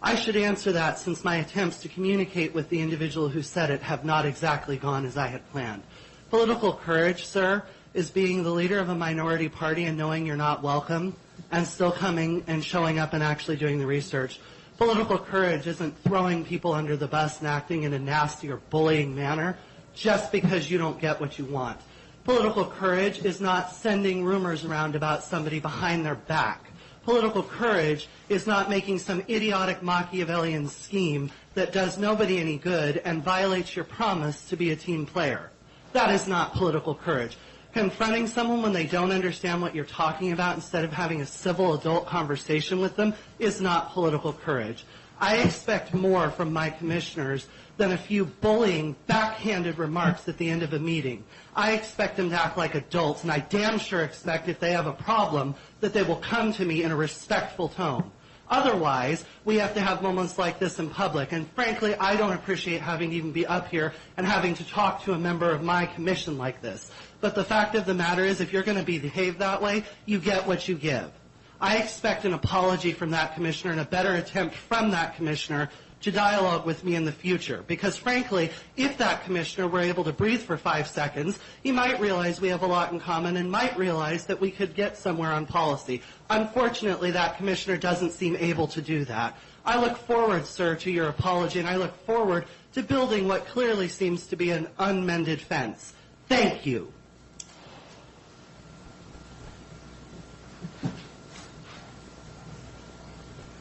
I should answer that, since my attempts to communicate with the individual who said it have not exactly gone as I had planned. Political courage, sir, is being the leader of a minority party and knowing you're not welcome and still coming and showing up and actually doing the research. Political courage isn't throwing people under the bus and acting in a nasty or bullying manner just because you don't get what you want. Political courage is not sending rumors around about somebody behind their back. Political courage is not making some idiotic Machiavellian scheme that does nobody any good and violates your promise to be a team player. That is not political courage. Confronting someone when they don't understand what you're talking about instead of having a civil adult conversation with them is not political courage. I expect more from my commissioners than a few bullying, backhanded remarks at the end of a meeting. I expect them to act like adults, and I damn sure expect if they have a problem that they will come to me in a respectful tone. Otherwise, we have to have moments like this in public, and frankly, I don't appreciate having to even be up here and having to talk to a member of my commission like this. But the fact of the matter is, if you're going to behave that way, you get what you give. I expect an apology from that commissioner and a better attempt from that commissioner to dialogue with me in the future. Because frankly, if that commissioner were able to breathe for 5 seconds, he might realize we have a lot in common and might realize that we could get somewhere on policy. Unfortunately, that commissioner doesn't seem able to do that. I look forward, sir, to your apology, and I look forward to building what clearly seems to be an unmended fence. Thank you.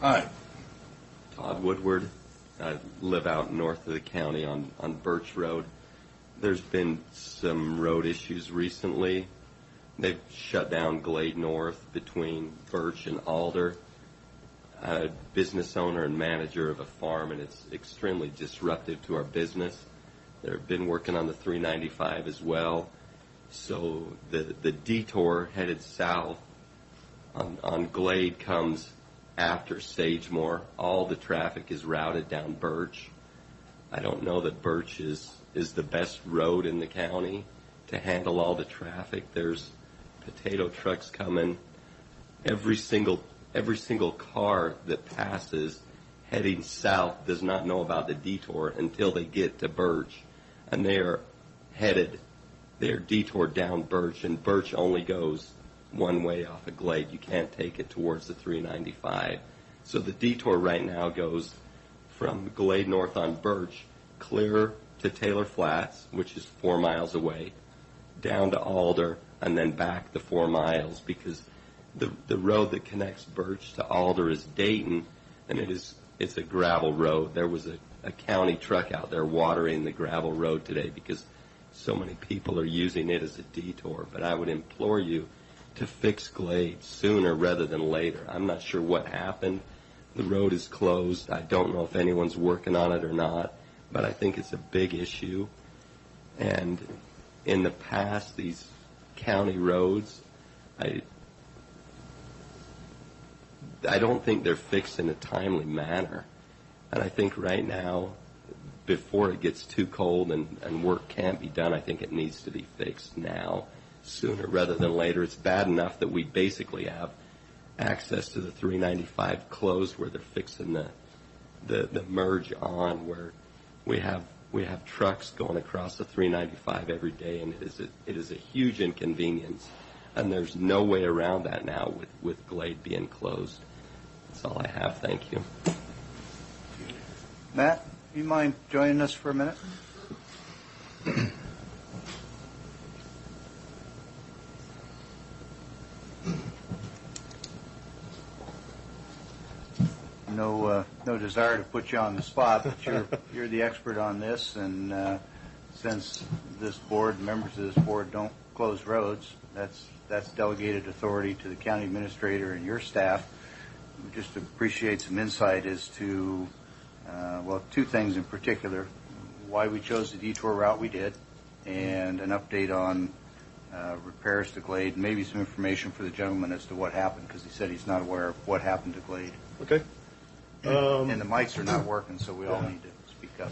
Hi. Todd Woodward. I live out north of the county on Birch Road. There's been some road issues recently. They've shut down Glade North between Birch and Alder. A business owner and manager of a farm, and it's extremely disruptive to our business. They've been working on the 395 as well. So the detour headed south on Glade comes after Sagemore. All the traffic is routed down Birch. I don't know that Birch is the best road in the county to handle all the traffic. There's potato trucks coming. Every single car that passes heading south does not know about the detour until they get to Birch, and they're detoured down Birch, and Birch only goes one way off of Glade. You can't take it towards the 395. So the detour right now goes from Glade North on Birch clear to Taylor Flats, which is 4 miles away, down to Alder, and then back the 4 miles, because the road that connects Birch to Alder is Dayton, and it's a gravel road. There was a county truck out there watering the gravel road today because so many people are using it as a detour. But I would implore you to fix Glade sooner rather than later. I'm not sure what happened. The road is closed. I don't know if anyone's working on it or not, but I think it's a big issue. And in the past, these county roads, I don't think they're fixed in a timely manner. And I think right now, before it gets too cold and work can't be done, I think it needs to be fixed now, sooner rather than later. It's bad enough that we basically have access to the 395 closed, where they're fixing the merge on, where we have trucks going across the 395 every day, and it is a huge inconvenience. And there's no way around that now with Glade being closed. That's all I have. Thank you. Matt, do you mind joining us for a minute? No desire to put you on the spot, but you're the expert on this, and since this board, members of this board don't close roads, that's delegated authority to the county administrator and your staff. We just appreciate some insight as to, two things in particular: why we chose the detour route we did, and an update on repairs to Glade, and maybe some information for the gentleman as to what happened, because he said he's not aware of what happened to Glade. Okay. And the mics are not working, so we all need to speak up.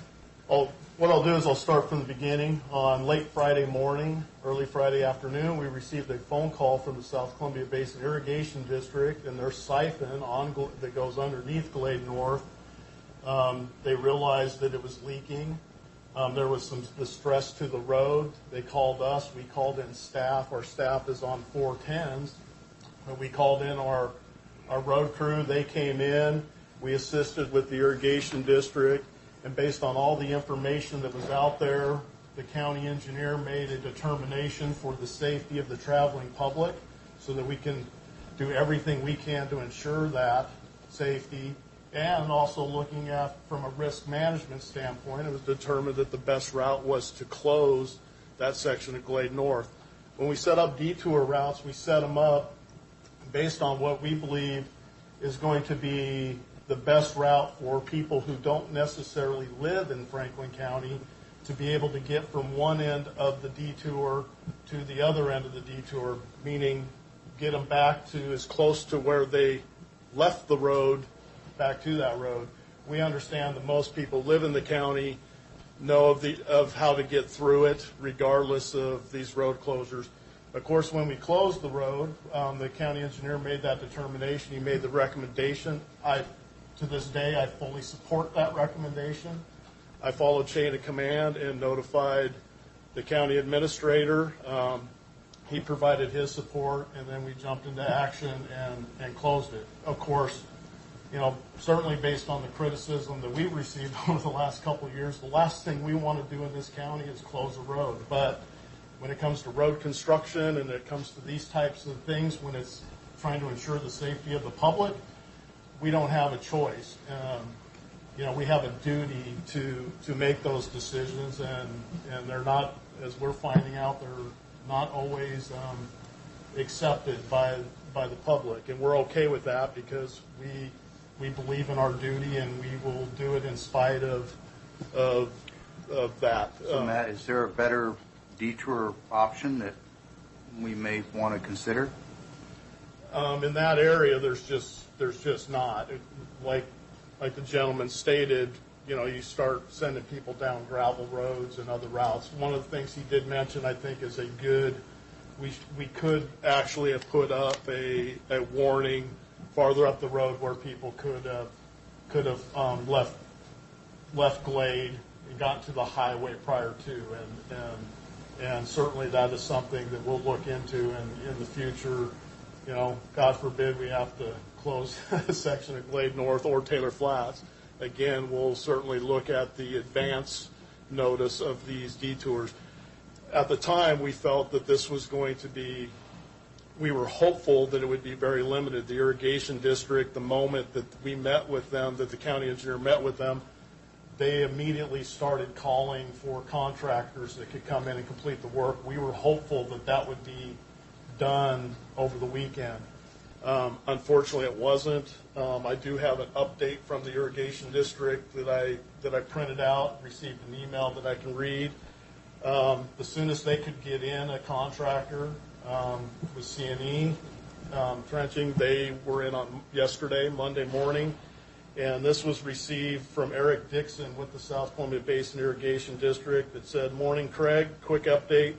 What I'll do is I'll start from the beginning. On late Friday morning, early Friday afternoon, we received a phone call from the South Columbia Basin Irrigation District and their siphon that goes underneath Glade North. They realized that it was leaking. There was some distress to the road. They called us. We called in staff. Our staff is on 410s. We called in our road crew. They came in. We assisted with the irrigation district, and based on all the information that was out there, the county engineer made a determination for the safety of the traveling public so that we can do everything we can to ensure that safety. And also looking at, from a risk management standpoint, it was determined that the best route was to close that section of Glade North. When we set up detour routes, we set them up based on what we believe is going to be the best route for people who don't necessarily live in Franklin County to be able to get from one end of the detour to the other end of the detour, meaning get them back to as close to where they left the road back to that road. We understand that most people live in the county, know of how to get through it regardless of these road closures. Of course, when we closed the road, the county engineer made that determination. He made the recommendation. To this day, I fully support that recommendation. I followed chain of command and notified the county administrator. He provided his support, and then we jumped into action and closed it. Of course, certainly based on the criticism that we've received over the last couple of years, the last thing we want to do in this county is close a road. But when it comes to road construction and it comes to these types of things, when it's trying to ensure the safety of the public, we don't have a choice. We have a duty to make those decisions, and they're not, as we're finding out, they're not always accepted by the public. And we're okay with that because we believe in our duty, and we will do it in spite of that. So, Matt, is there a better detour option that we may want to consider? In that area, there's just not. Like the gentleman stated, you start sending people down gravel roads and other routes. One of the things he did mention, I think, is we could actually have put up a warning farther up the road where people could have left Glade and gotten to the highway prior to, and certainly that is something that we'll look into in the future. God forbid we have to close a section of Glade North or Taylor Flats. Again, we'll certainly look at the advance notice of these detours. at the time, we felt that this was going to be, we were hopeful that it would be very limited. The irrigation district, the moment that we met with them, that the county engineer met with them, they immediately started calling for contractors that could come in and complete the work. We were hopeful that that would be done over the weekend. Unfortunately, it wasn't. I do have an update from the irrigation district that I printed out, received an email that I can read. The soonest they could get in a contractor with C&E trenching, they were in on yesterday, Monday morning, and this was received from Eric Dixon with the South Columbia Basin Irrigation District. It said, "Morning, Craig, quick update.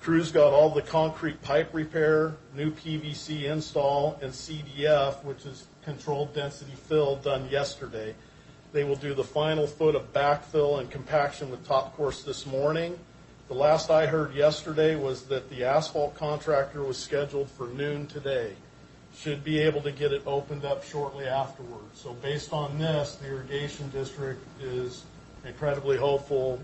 Crews got all the concrete pipe repair, new PVC install, and CDF, which is controlled density fill, done yesterday. They will do the final foot of backfill and compaction with top course this morning. The last I heard yesterday was that the asphalt contractor was scheduled for noon today. Should be able to get it opened up shortly afterwards." So based on this, the irrigation district is incredibly hopeful,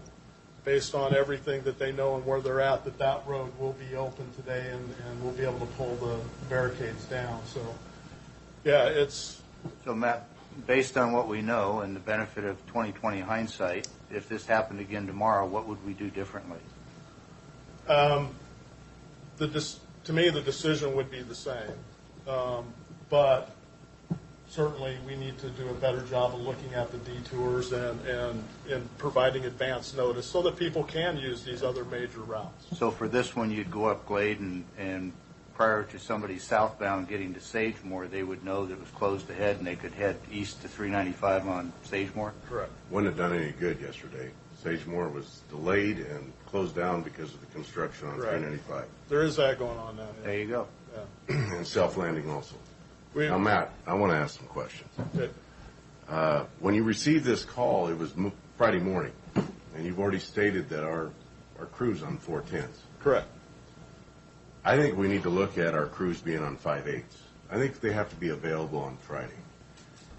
based on everything that they know and where they're at, that that road will be open today and we'll be able to pull the barricades down. So, yeah, it's... So, Matt, based on what we know and the benefit of 20/20 hindsight, if this happened again tomorrow, what would we do differently? To me, the decision would be the same. But certainly we need to do a better job of looking at the detours and providing advance notice so that people can use these other major routes. So for this one, you'd go up Glade and prior to somebody southbound getting to Sagemore, they would know that it was closed ahead and they could head east to 395 on Sagemore? Correct. Wouldn't have done any good yesterday. Sagemore was delayed and closed down because of the construction on 395. There is that going on now. Yeah. There you go. Yeah. And self-landing also. Now, Matt, I want to ask some questions. Okay. When you received this call, it was Friday morning, and you've already stated that our crew's on 410s. Correct. I think we need to look at our crews being on 5/8s. I think they have to be available on Friday.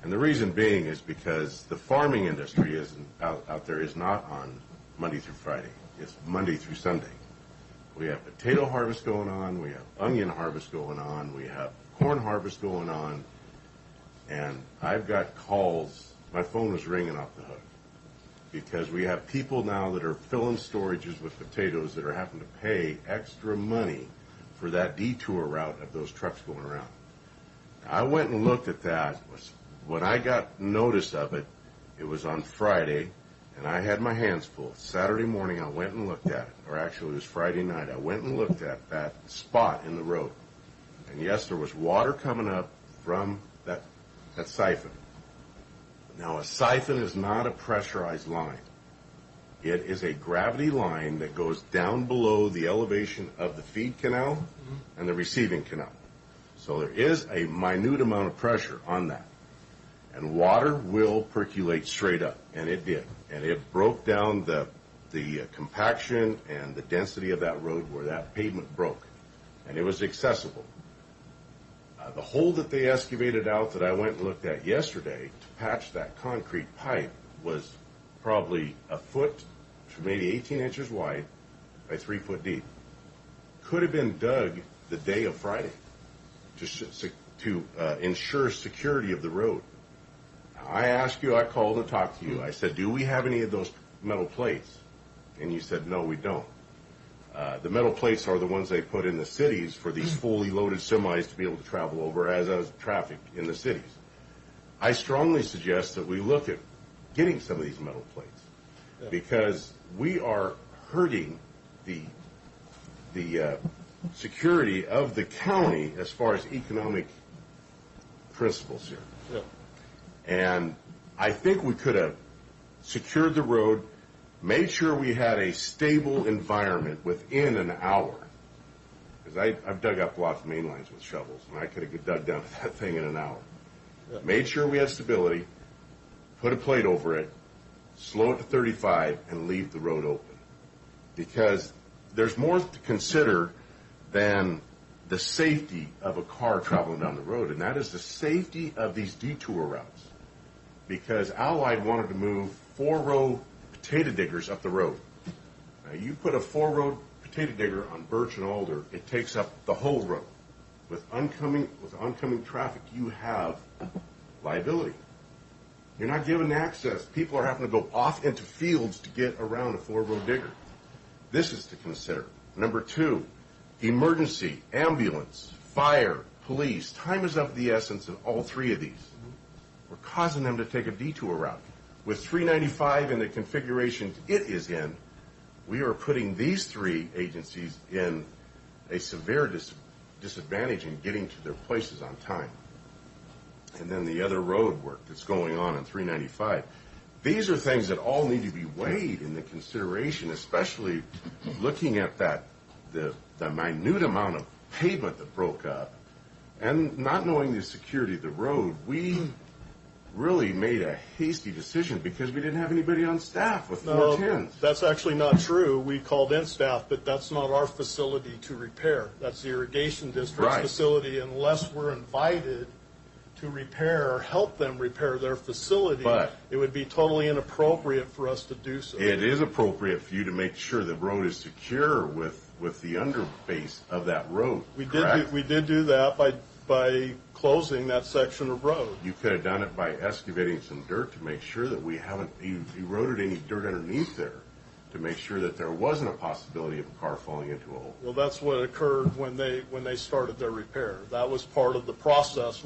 And the reason being is because the farming industry out there is not on Monday through Friday. It's Monday through Sunday. We have potato harvest going on. We have onion harvest going on. We have corn harvest going on. And I've got calls. My phone was ringing off the hook because we have people now that are filling storages with potatoes that are having to pay extra money for that detour route of those trucks going around. I went and looked at that. When I got notice of it, it was on Friday, and I had my hands full. Saturday morning, I went and looked at it, or actually it was Friday night. I went and looked at that spot in the road. And yes, there was water coming up from that siphon. Now, a siphon is not a pressurized line. It is a gravity line that goes down below the elevation of the feed canal and the receiving canal. So there is a minute amount of pressure on that. And water will percolate straight up, and it did. And it broke down the compaction and the density of that road where that pavement broke. And it was accessible. The hole that they excavated out that I went and looked at yesterday to patch that concrete pipe was probably a foot, maybe 18 inches wide by 3 foot deep. Could have been dug the day of Friday to ensure security of the road. I asked you, I called and talked to you. I said, do we have any of those metal plates? And you said, no, we don't. The metal plates are the ones they put in the cities for these fully loaded semis to be able to travel over as traffic in the cities. I strongly suggest that we look at getting some of these metal plates because we are hurting the security of the county as far as economic principles here. Yeah. And I think we could have secured the road, made sure we had a stable environment within an hour. Because I've dug up lots of main lines with shovels, and I could have dug down to that thing in an hour. Yeah. Made sure we had stability, put a plate over it, slow it to 35, and leave the road open. Because there's more to consider than the safety of a car traveling down the road, and that is the safety of these detour routes. Because Allied wanted to move 4-row potato diggers up the road. Now, you put a 4-row potato digger on Birch and Alder, it takes up the whole road. With oncoming traffic, you have liability. You're not given access. People are having to go off into fields to get around a 4-row digger. This is to consider. Number 2, emergency, ambulance, fire, police. Time is of the essence in all 3 of these. We're causing them to take a detour route. With 395 in the configuration it is in, we are putting these 3 agencies in a severe disadvantage in getting to their places on time. And then the other road work that's going on in 395. These are things that all need to be weighed in the consideration, especially looking at the minute amount of pavement that broke up and not knowing the security of the road. We really made a hasty decision because we didn't have anybody on staff with 410s. That's actually not true. We called in staff, but that's not our facility to repair. That's the irrigation district's facility, unless we're invited to repair or help them repair their facility. But it would be totally inappropriate for us to do so. It is appropriate for you to make sure the road is secure with the underbase of that road. We did do that by closing that section of road. You could have done it by excavating some dirt to make sure that we haven't eroded any dirt underneath there, to make sure that there wasn't a possibility of a car falling into a hole. Well, that's what occurred when they started their repair. That was part of the process.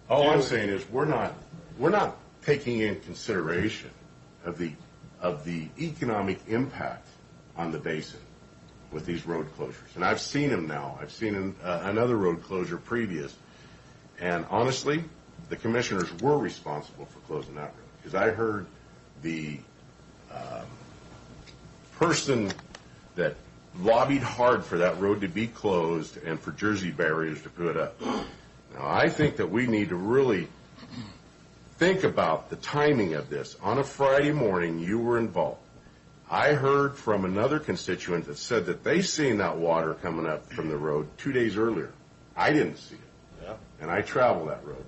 All I'm saying is we're not taking in consideration of the economic impact on the basin with these road closures. And I've seen them now. I've seen another road closure previous. And honestly, the commissioners were responsible for closing that road. Because I heard the person that lobbied hard for that road to be closed and for Jersey barriers to put up. Now, I think that we need to really think about the timing of this. On a Friday morning, you were involved. I heard from another constituent that said that they seen that water coming up from the road 2 days earlier. I didn't see it. Yeah. And I travel that road.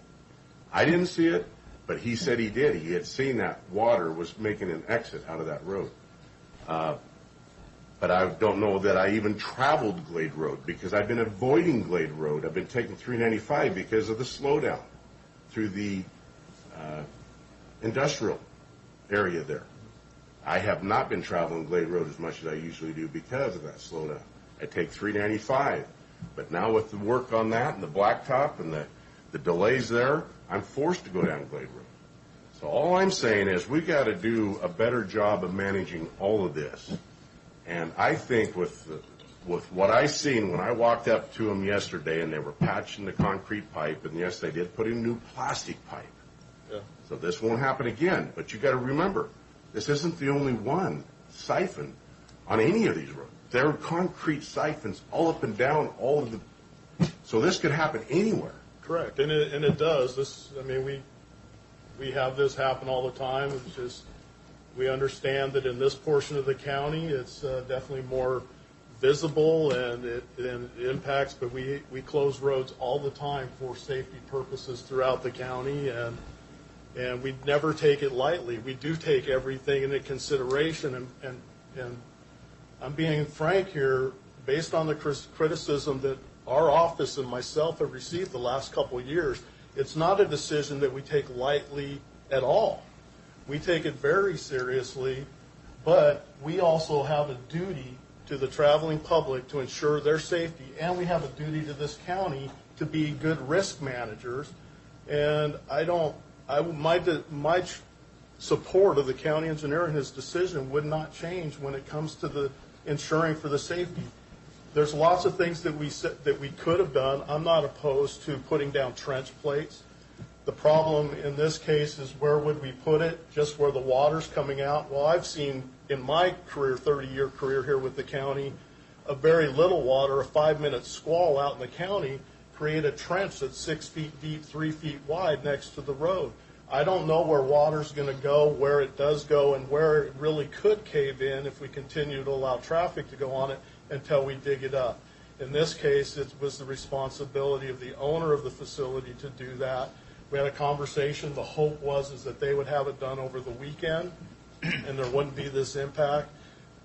I didn't see it, but he said he did. He had seen that water was making an exit out of that road. But I don't know that I even traveled Glade Road because I've been avoiding Glade Road. I've been taking 395 because of the slowdown through the industrial area there. I have not been traveling Glade Road as much as I usually do because of that slowdown. I take 395. But now with the work on that and the blacktop and the delays there, I'm forced to go down Glade Road. So all I'm saying is we got to do a better job of managing all of this. And I think with what I seen when I walked up to them yesterday and they were patching the concrete pipe, and yes, they did put in new plastic pipe. Yeah. So this won't happen again. But you got to remember, this isn't the only one siphon on any of these roads. There are concrete siphons all up and down all of the. So this could happen anywhere. Correct, and it does. We have this happen all the time. It's just we understand that in this portion of the county, it's definitely more visible and it impacts. But we close roads all the time for safety purposes throughout the county, and we never take it lightly. We do take everything into consideration, and I'm being frank here, based on the criticism that our office and myself have received the last couple of years. It's not a decision that we take lightly at all. We take it very seriously, but we also have a duty to the traveling public to ensure their safety, and we have a duty to this county to be good risk managers. And my support of the county engineer and his decision would not change when it comes to the ensuring for the safety. There's lots of things that we could have done. I'm not opposed to putting down trench plates. The problem in this case is where would we put it? Just where the water's coming out? Well, I've seen in my career, 30-year career here with the county, a very little water, a 5-minute squall out in the county, create a trench that's 6 feet deep, 3 feet wide next to the road. I don't know where water's going to go, where it does go, and where it really could cave in if we continue to allow traffic to go on it until we dig it up. In this case, it was the responsibility of the owner of the facility to do that. We had a conversation. The hope was that they would have it done over the weekend and there wouldn't be this impact.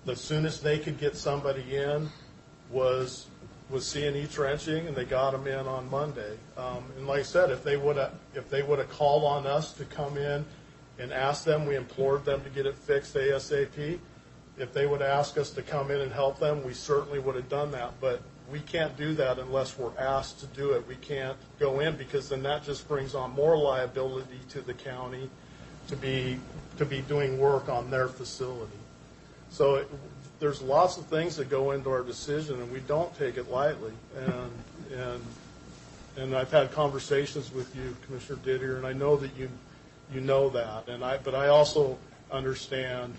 the soonest they could get somebody in was C&E trenching, and they got them in on Monday. And like I said, if they would have called on us to come in and ask them, we implored them to get it fixed ASAP. If they would ask us to come in and help them, we certainly would have done that. But we can't do that unless we're asked to do it. We can't go in, because then that just brings on more liability to the county to be doing work on their facility. So there's lots of things that go into our decision, and we don't take it lightly. And I've had conversations with you, Commissioner Didier, and I know that you know that. But I also understand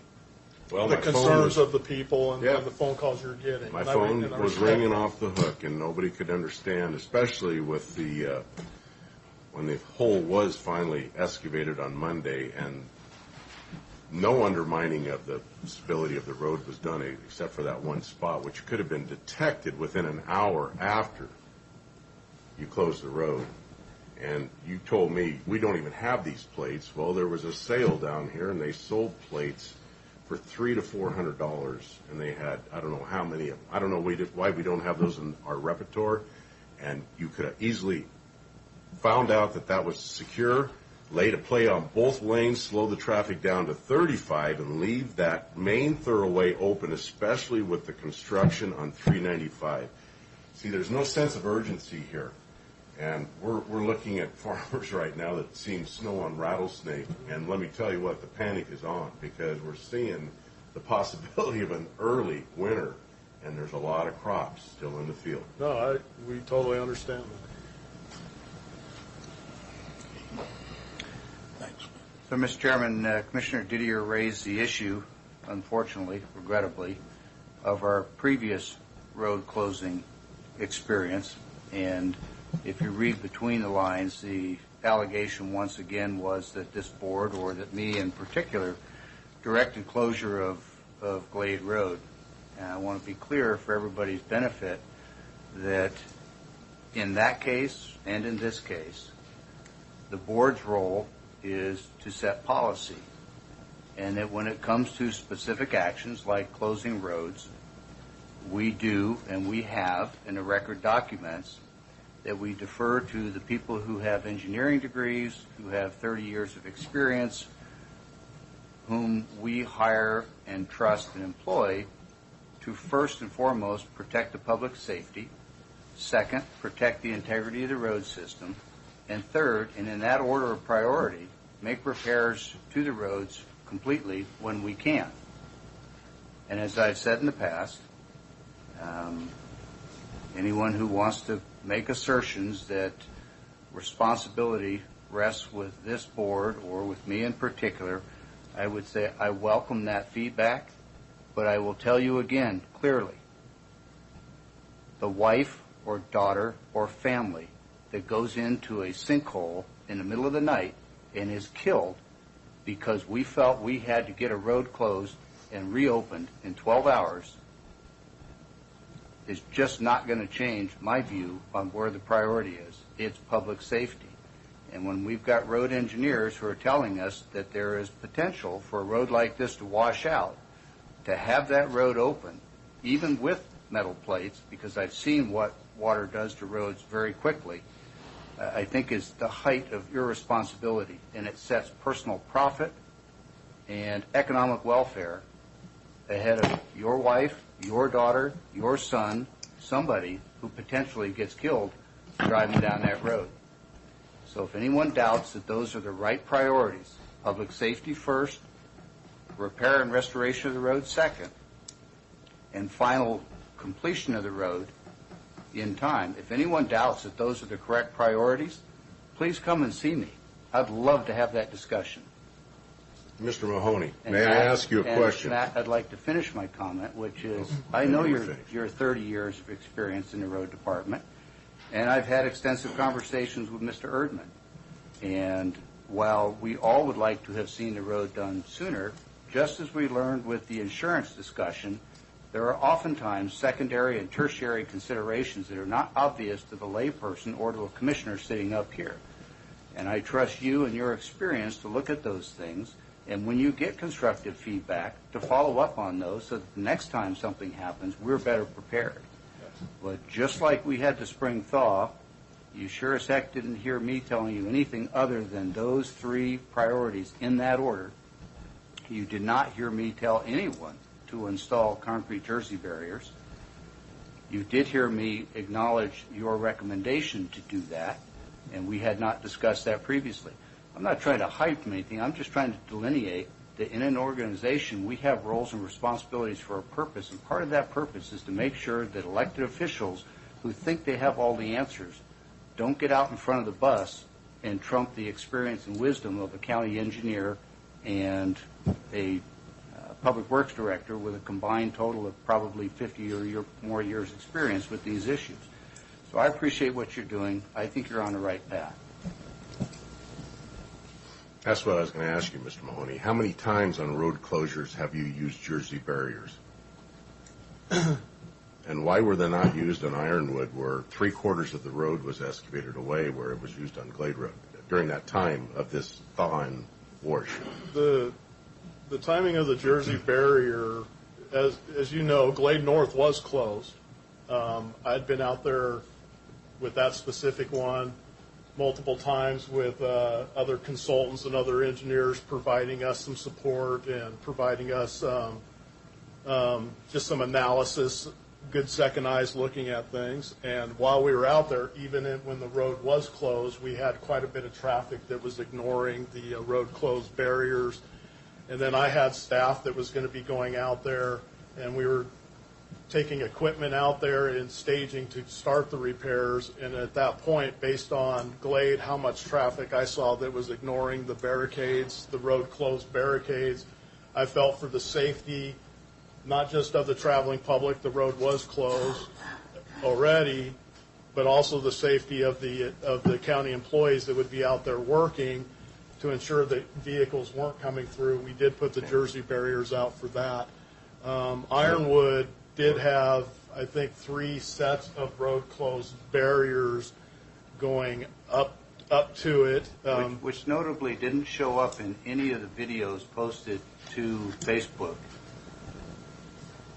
the concerns of the people and the phone calls you're getting. My phone was ringing off the hook, and nobody could understand, especially with when the hole was finally excavated on Monday, and no undermining of the stability of the road was done except for that one spot, which could have been detected within an hour after you closed the road. And you told me, we don't even have these plates. Well, there was a sale down here, and they sold plates for $300 to $400, and they had, I don't know how many of them. I don't know why we don't have those in our repertoire, and you could have easily found out that was secure, laid a plate on both lanes, slow the traffic down to 35, and leave that main thoroughway open, especially with the construction on 395. See, there's no sense of urgency here. And we're looking at farmers right now that seeing snow on rattlesnake, and let me tell you what, the panic is on, because we're seeing the possibility of an early winter, and there's a lot of crops still in the field. No, we totally understand that. Thanks. So, Mr. Chairman, Commissioner Didier raised the issue, unfortunately, regrettably, of our previous road closing experience. And if you read between the lines, the allegation once again was that this board, or that me in particular, directed closure of Glade Road. And I want to be clear for everybody's benefit that in that case and in this case, the board's role is to set policy. And that when it comes to specific actions like closing roads, we do and we have in the record documents that we defer to the people who have engineering degrees, who have 30 years of experience, whom we hire and trust and employ to first and foremost protect the public safety, second, protect the integrity of the road system, and third, and in that order of priority, make repairs to the roads completely when we can. And as I've said in the past, anyone who wants to make assertions that responsibility rests with this board or with me in particular, I would say I welcome that feedback, but I will tell you again clearly, the wife or daughter or family that goes into a sinkhole in the middle of the night and is killed because we felt we had to get a road closed and reopened in 12 hours is just not going to change my view on where the priority is. It's public safety. And when we've got road engineers who are telling us that there is potential for a road like this to wash out, to have that road open, even with metal plates, because I've seen what water does to roads very quickly, I think is the height of irresponsibility, and it sets personal profit and economic welfare ahead of your wife, your daughter, your son, somebody who potentially gets killed driving down that road. So if anyone doubts that those are the right priorities, public safety first, repair and restoration of the road second, and final completion of the road in time, if anyone doubts that those are the correct priorities, please come and see me. I'd love to have that discussion. Mr. Mahoney, may I ask you a question? Matt, I'd like to finish my comment, which is, I know you're 30 years of experience in the road department, and I've had extensive conversations with Mr. Erdman. And while we all would like to have seen the road done sooner, just as we learned with the insurance discussion, there are oftentimes secondary and tertiary considerations that are not obvious to the layperson or to a commissioner sitting up here. And I trust you and your experience to look at those things And when you get constructive feedback, to follow up on those so that the next time something happens, we're better prepared. But just like we had the spring thaw, you sure as heck didn't hear me telling you anything other than those 3 priorities in that order. You did not hear me tell anyone to install concrete jersey barriers. You did hear me acknowledge your recommendation to do that, and we had not discussed that previously. I'm not trying to hype anything. I'm just trying to delineate that in an organization we have roles and responsibilities for a purpose, and part of that purpose is to make sure that elected officials who think they have all the answers don't get out in front of the bus and trump the experience and wisdom of a county engineer and a public works director with a combined total of probably 50 or more years experience with these issues. So I appreciate what you're doing. I think you're on the right path. That's what I was going to ask you, Mr. Mahoney. How many times on road closures have you used jersey barriers? And why were they not used on Ironwood, where 3/4 of the road was excavated away, where it was used on Glade Road during that time of this thaw and wash? The timing of the jersey barrier, as you know, Glade North was closed. I'd been out there with that specific one multiple times with other consultants and other engineers providing us some support and providing us just some analysis, good second eyes looking at things. And while we were out there, even when the road was closed, we had quite a bit of traffic that was ignoring the road closed barriers. And then I had staff that was going to be going out there, and we were taking equipment out there and staging to start the repairs. And at that point, based on Glade, how much traffic I saw that was ignoring the barricades, the road closed barricades, I felt for the safety, not just of the traveling public, the road was closed already, but also the safety of the county employees that would be out there working to ensure that vehicles weren't coming through. We did put the jersey barriers out for that. Ironwood did have, I think, 3 sets of road closed barriers going up to it. Which notably didn't show up in any of the videos posted to Facebook.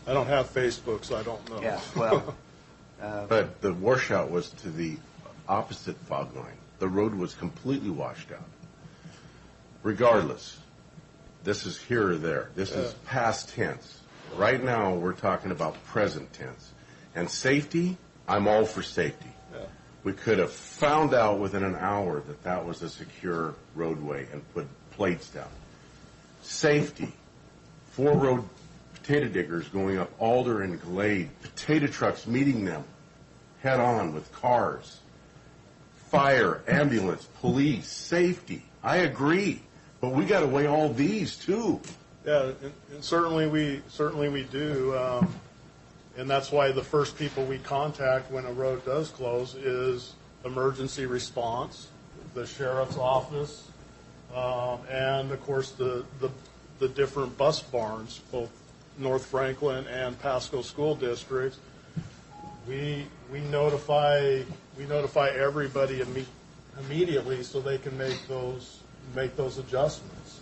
I don't have Facebook, so I don't know. Yeah, well. But the washout was to the opposite fog line. The road was completely washed out. Regardless, this is here or there. This is past tense. Right now, we're talking about present tense. And safety, I'm all for safety. Yeah. We could have found out within an hour that that was a secure roadway and put plates down. Safety, 4 road potato diggers going up Alder and Glade, potato trucks meeting them head on with cars, fire, ambulance, police, safety. I agree, but we got to weigh all these too. Yeah, and certainly we do, and that's why the first people we contact when a road does close is emergency response, the sheriff's office, and of course the different bus barns, both North Franklin and Pasco school districts. We notify everybody immediately so they can make those adjustments.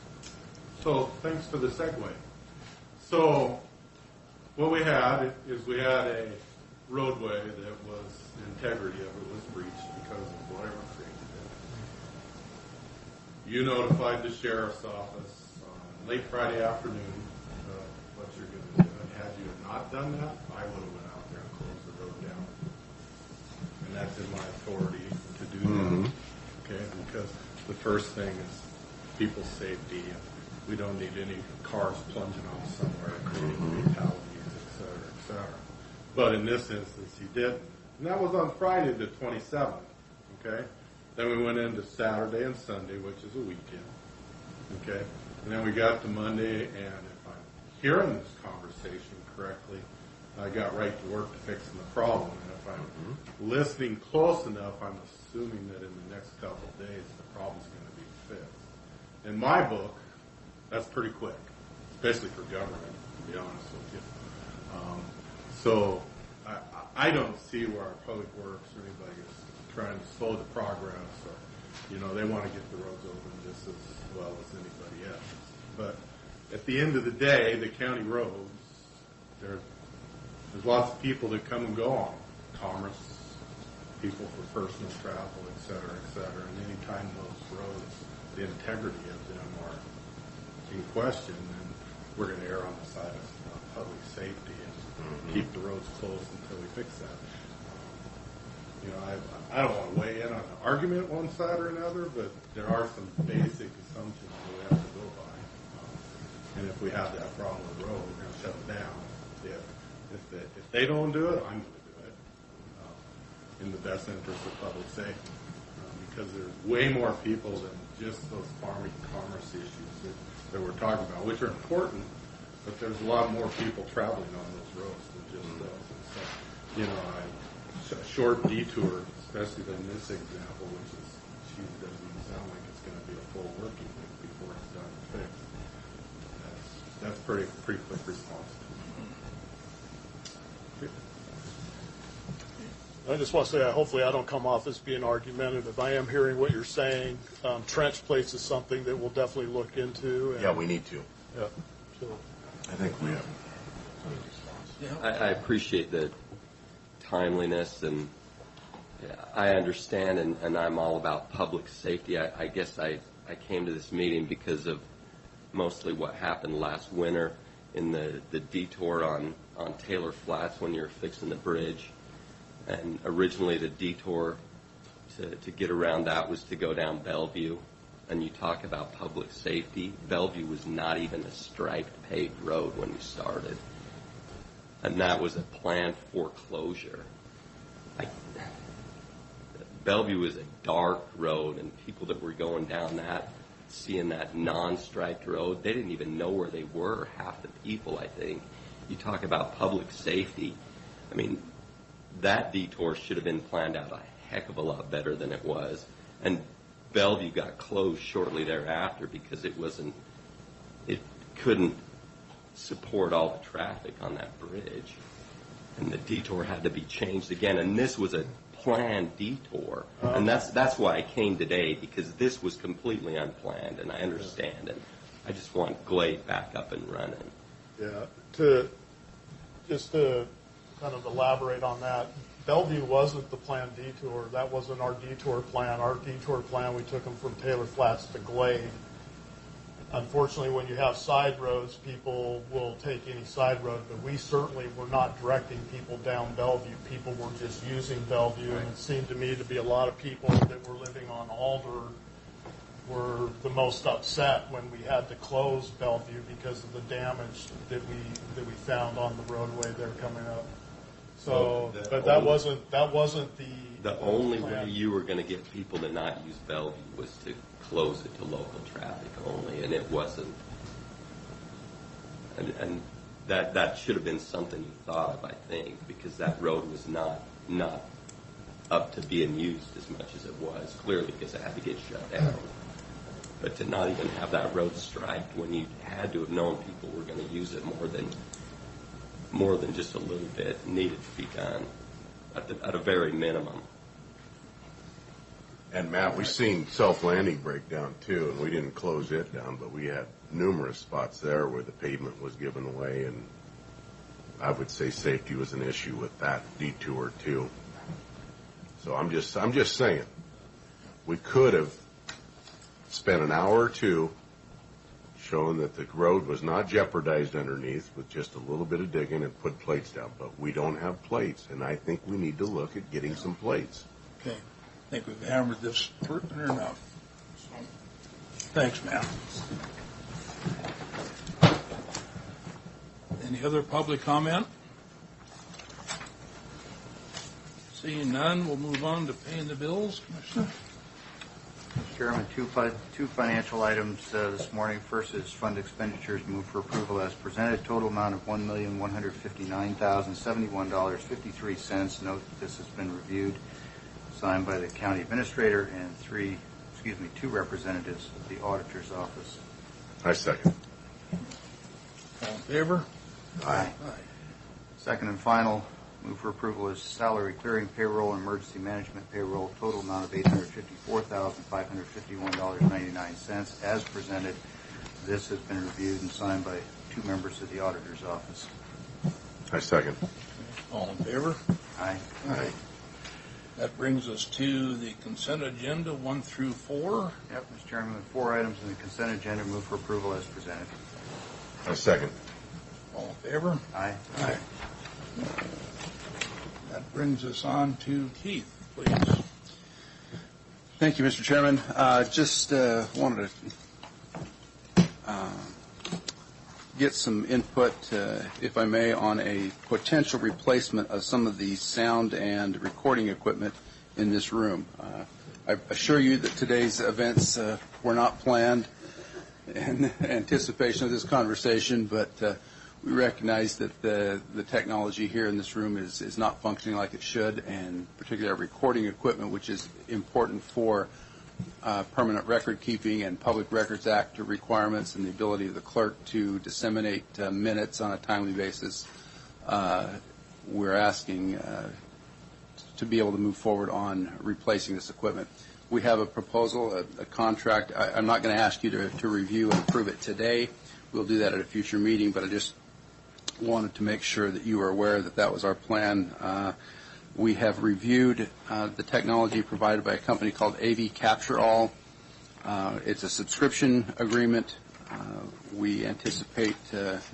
So thanks for the segue. So what we had is we had a roadway that was, the integrity of it was breached because of whatever created it. You notified the sheriff's office on late Friday afternoon what you're going to do. And had you not done that, I would have went out there and closed the road down. And that's in my authority to do that. Okay, because the first thing is people's safety. We don't need any cars plunging off somewhere, creating fatalities, et cetera, et cetera. But in this instance, he didn't. And that was on Friday the 27th, okay? Then we went into Saturday and Sunday, which is a weekend, okay? And then we got to Monday, and if I'm hearing this conversation correctly, I got right to work to fixing the problem. And if I'm listening close enough, I'm assuming that in the next couple of days, the problem's going to be fixed. In my book, that's pretty quick, especially for government, to be honest with you. So I don't see where our public works or anybody is trying to slow the progress, or they want to get the roads open just as well as anybody else. But at the end of the day, the county roads, there's lots of people that come and go on them. Commerce, people for personal travel, et cetera, and anytime those roads, the integrity of them are in question, then we're going to err on the side of public safety and keep the roads closed until we fix that. I don't want to weigh in on an argument one side or another, but there are some basic assumptions that we have to go by. And if we have that problem with the road, we're going to shut it down. If they don't do it, I'm going to do it in the best interest of public safety. Because there's way more people than just those farming commerce issues that we're talking about, which are important, but there's a lot more people traveling on those roads than just those. And so, a short detour, especially in this example, which is, doesn't even sound like it's going to be a full working week before it's done and fixed. That's pretty quick response. I just want to say, hopefully I don't come off as being argumentative. I am hearing what you're saying. Trench plates is something that we'll definitely look into. And, Yeah, we need to. Yeah. So, I think we have. I appreciate the timeliness, and I understand, and I'm all about public safety. I guess I came to this meeting because of mostly what happened last winter in the detour on Taylor Flats when you're fixing the bridge. And originally the detour to get around that was to go down Bellevue. And you talk about public safety. Bellevue was not even a striped paved road when we started. And that was a planned foreclosure. Bellevue is a dark road, and people that were going down that, seeing that non-striped road, they didn't even know where they were, half the people, I think. You talk about public safety. I mean, that detour should have been planned out a heck of a lot better than it was. And Bellevue got closed shortly thereafter because it couldn't support all the traffic on that bridge. And the detour had to be changed again. And this was a planned detour. And that's why I came today, because this was completely unplanned, and I understand. And I just want Glade back up and running. Yeah. To kind of elaborate on that, Bellevue wasn't the planned detour. That wasn't our detour plan. Our detour plan, we took them from Taylor Flats to Glade. Unfortunately, when you have side roads, people will take any side road, but we certainly were not directing people down Bellevue. People were just using Bellevue, and it seemed to me to be a lot of people that were living on Alder were the most upset when we had to close Bellevue because of the damage that we found on the roadway there coming up. So, but that wasn't the only way you were going to get people to not use Bellevue was to close it to local traffic only, and it wasn't. And that should have been something you thought of, I think, because that road was not up to being used as much as it was, clearly because it had to get shut down. But to not even have that road striped when you had to have known people were going to use it more than just a little bit needed to be done at a very minimum. And Matt, we've seen self-landing break down too, and we didn't close it down, but we had numerous spots there where the pavement was given away, and I would say safety was an issue with that detour too. So I'm just saying, we could have spent an hour or two showing that the road was not jeopardized underneath with just a little bit of digging and put plates down, but we don't have plates, and I think we need to look at getting some plates. Okay. I think we've hammered this pertinent enough. Thanks, Matt. Any other public comment? Seeing none, we'll move on to paying the bills, Commissioner. Mr. Chairman, two financial items this morning. First is fund expenditures moved for approval as presented. Total amount of $1,159,071.53. Note that this has been reviewed, signed by the county administrator and two representatives of the auditor's office. I second. All in favor? Aye. Second and final, move for approval is salary clearing payroll and emergency management payroll. Total amount of $854,551.99 as presented. this has been reviewed and signed by 2 members of the auditor's office. I second. All in favor? Aye. Aye. That brings us to the consent agenda 1 through 4. Yep, Mr. Chairman, 4 items in the consent agenda move for approval as presented. I second. All in favor? Aye. Aye. That brings us on to Keith, please. Thank you, Mr. Chairman. Just wanted to get some input, if I may, on a potential replacement of some of the sound and recording equipment in this room. I assure you that today's events were not planned in anticipation of this conversation, but we recognize that the technology here in this room is not functioning like it should, and particularly our recording equipment, which is important for permanent record keeping and Public Records Act requirements and the ability of the clerk to disseminate minutes on a timely basis. We're asking to be able to move forward on replacing this equipment. We have a proposal, a contract. I'm not going to ask you to review and approve it today. We'll do that at a future meeting, but I just wanted to make sure that you are aware that that was our plan. We have reviewed the technology provided by a company called AV Capture All. It's a subscription agreement. We anticipate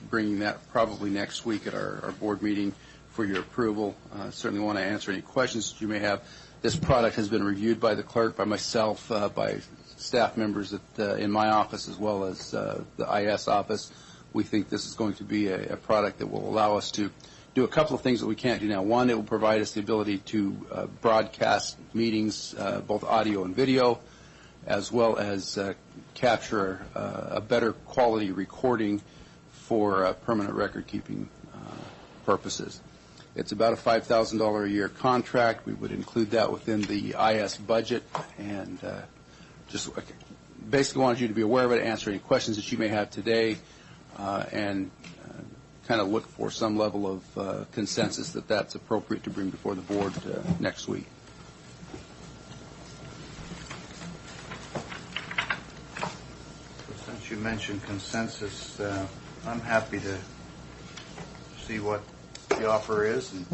bringing that probably next week at our board meeting for your approval. Certainly want to answer any questions that you may have. This product has been reviewed by the clerk, by myself, by staff members in my office, as well as the IS office. We think this is going to be a product that will allow us to do a couple of things that we can't do now. One, it will provide us the ability to broadcast meetings, both audio and video, as well as capture a better quality recording for permanent record keeping purposes. It's about a $5,000 a year contract. We would include that within the IS budget, and just basically wanted you to be aware of it, answer any questions that you may have today, and kind of look for some level of consensus that that's appropriate to bring before the board next week. Since you mentioned consensus, I'm happy to see what the offer is, and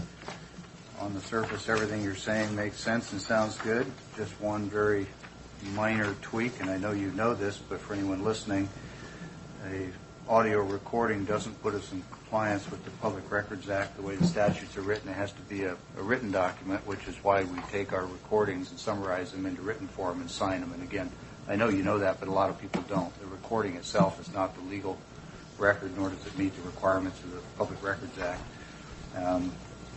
on the surface everything you're saying makes sense and sounds good. Just one very minor tweak, and I know you know this, but for anyone listening, a audio recording doesn't put us in compliance with the Public Records Act. The way the statutes are written, it has to be a written document, which is why we take our recordings and summarize them into written form and sign them. And again, I know you know that, but a lot of people don't. The recording itself is not the legal record, nor does it meet the requirements of the Public Records Act.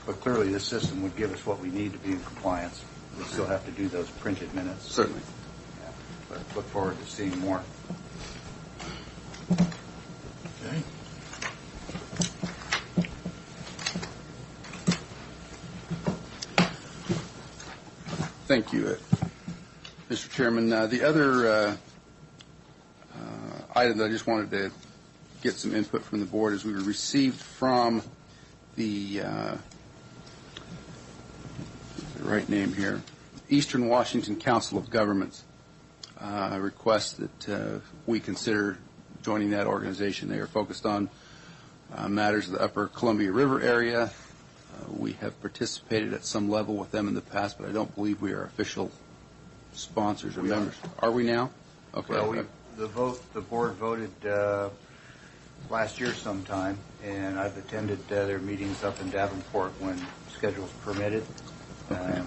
But clearly this system would give us what we need to be in compliance. We still have to do those printed minutes. Certainly. Yeah, but look forward to seeing more. Okay. Thank you, Mr. Chairman. The other item that I just wanted to get some input from the board is we received from the right name here, Eastern Washington Council of Governments, a request that we consider joining that organization. They are focused on matters of the upper Columbia River area. We have participated at some level with them in the past, but I don't believe we are official sponsors or members. Are we now? Okay. Well, the board voted last year sometime, and I've attended their meetings up in Davenport when schedules permitted. Okay.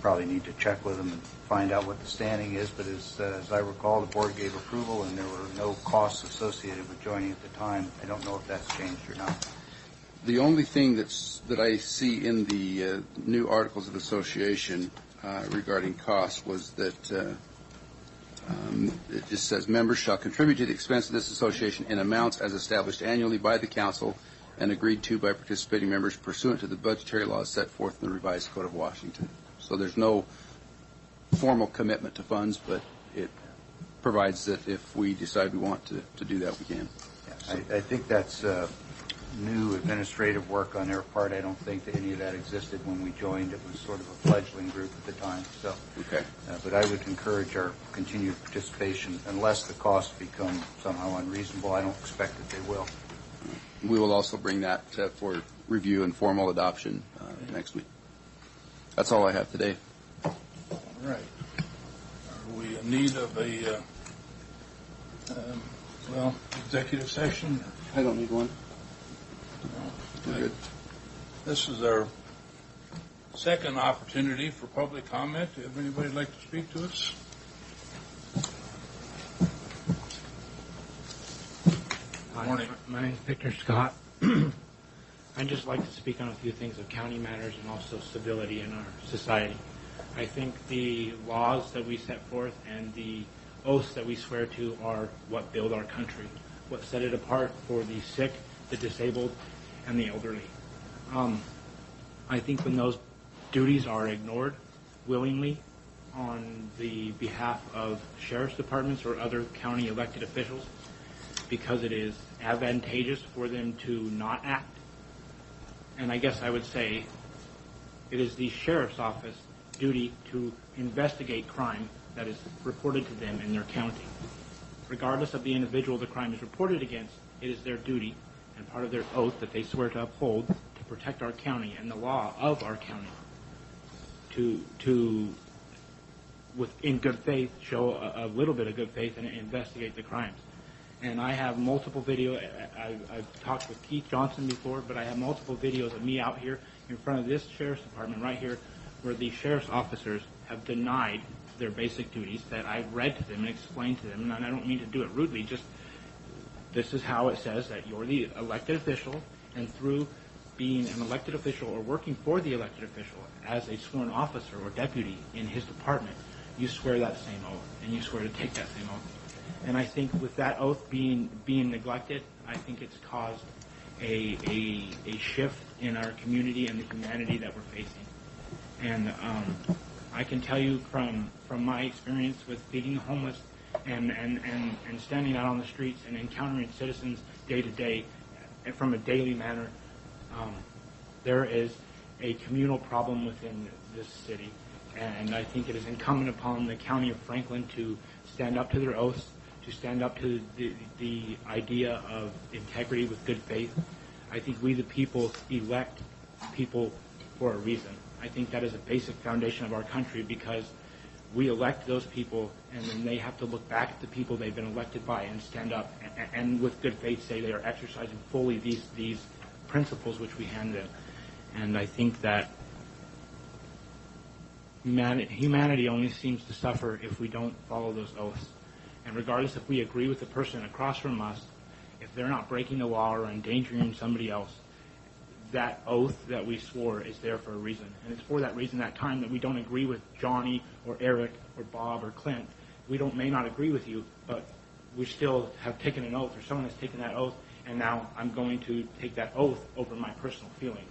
Probably need to check with them and find out what the standing is, but as I recall, the board gave approval and there were no costs associated with joining at the time. I don't know if that's changed or not. The only thing that I see in the new Articles of Association regarding costs was that it just says members shall contribute to the expense of this association in amounts as established annually by the council and agreed to by participating members pursuant to the budgetary laws set forth in the revised Code of Washington. So there's no formal commitment to funds, but it provides that if we decide we want to do that, we can. Yeah, I think that's new administrative work on their part. I don't think that any of that existed when we joined. It was sort of a fledgling group at the time. So, Okay. But I would encourage our continued participation unless the costs become somehow unreasonable. I don't expect that they will. We will also bring that for review and formal adoption next week. That's all I have today. All right. Are we in need of a, executive session? I don't need one. No. Good. This is our second opportunity for public comment. If anybody would like to speak to us? Hi, Morning. my name is Victor Scott. I'd just like to speak on a few things of county matters and also civility in our society. I think the laws that we set forth and the oaths that we swear to are what build our country, what set it apart for the sick, the disabled, and the elderly. I think when those duties are ignored willingly on the behalf of sheriff's departments or other county elected officials, because it is advantageous for them to not act, and I guess I would say it is the sheriff's office duty to investigate crime that is reported to them in their county. Regardless of the individual the crime is reported against, it is their duty and part of their oath that they swear to uphold to protect our county and the law of our county to in good faith, show a little bit of good faith and investigate the crimes. And I have multiple videos. I've talked with Keith Johnson before, but I have multiple videos of me out here in front of this sheriff's department right here where the sheriff's officers have denied their basic duties that I've read to them and explained to them. And I don't mean to do it rudely, just this is how it says that you're the elected official, and through being an elected official or working for the elected official as a sworn officer or deputy in his department, you swear that same oath, and you swear to take that same oath. And I think with that oath being neglected, I think it's caused a shift in our community and the humanity that we're facing. And I can tell you from my experience with feeding the homeless and standing out on the streets and encountering citizens day to day from a daily manner, there is a communal problem within this city. And I think it is incumbent upon the county of Franklin to stand up to their oaths, to stand up to the idea of integrity with good faith. I think we the people elect people for a reason. I think that is a basic foundation of our country, because we elect those people and then they have to look back at the people they've been elected by and stand up and with good faith say they are exercising fully these principles which we hand them. And I think that humanity only seems to suffer if we don't follow those oaths. And regardless if we agree with the person across from us, if they're not breaking the law or endangering somebody else, that oath that we swore is there for a reason. And it's for that reason, that time that we don't agree with Johnny or Eric or Bob or Clint, we may not agree with you, but we still have taken an oath, or someone has taken that oath, and now I'm going to take that oath over my personal feelings.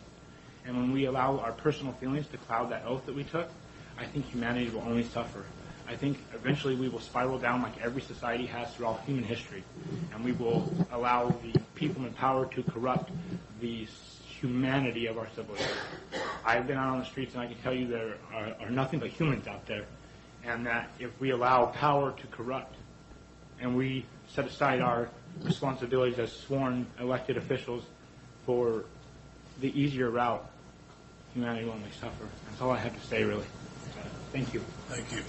And when we allow our personal feelings to cloud that oath that we took, I think humanity will only suffer. I think eventually we will spiral down like every society has throughout human history, and we will allow the people in power to corrupt the humanity of our civilization. I've been out on the streets, and I can tell you there are nothing but humans out there, and that if we allow power to corrupt and we set aside our responsibilities as sworn elected officials for the easier route, humanity will only suffer. That's all I have to say, really. Thank you. Thank you.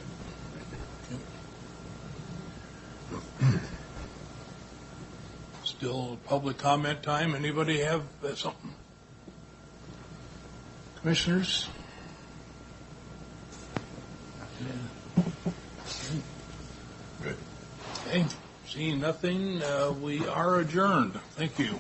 Still public comment time. Anybody have something? Commissioners? Good. Okay. Seeing nothing, we are adjourned. Thank you.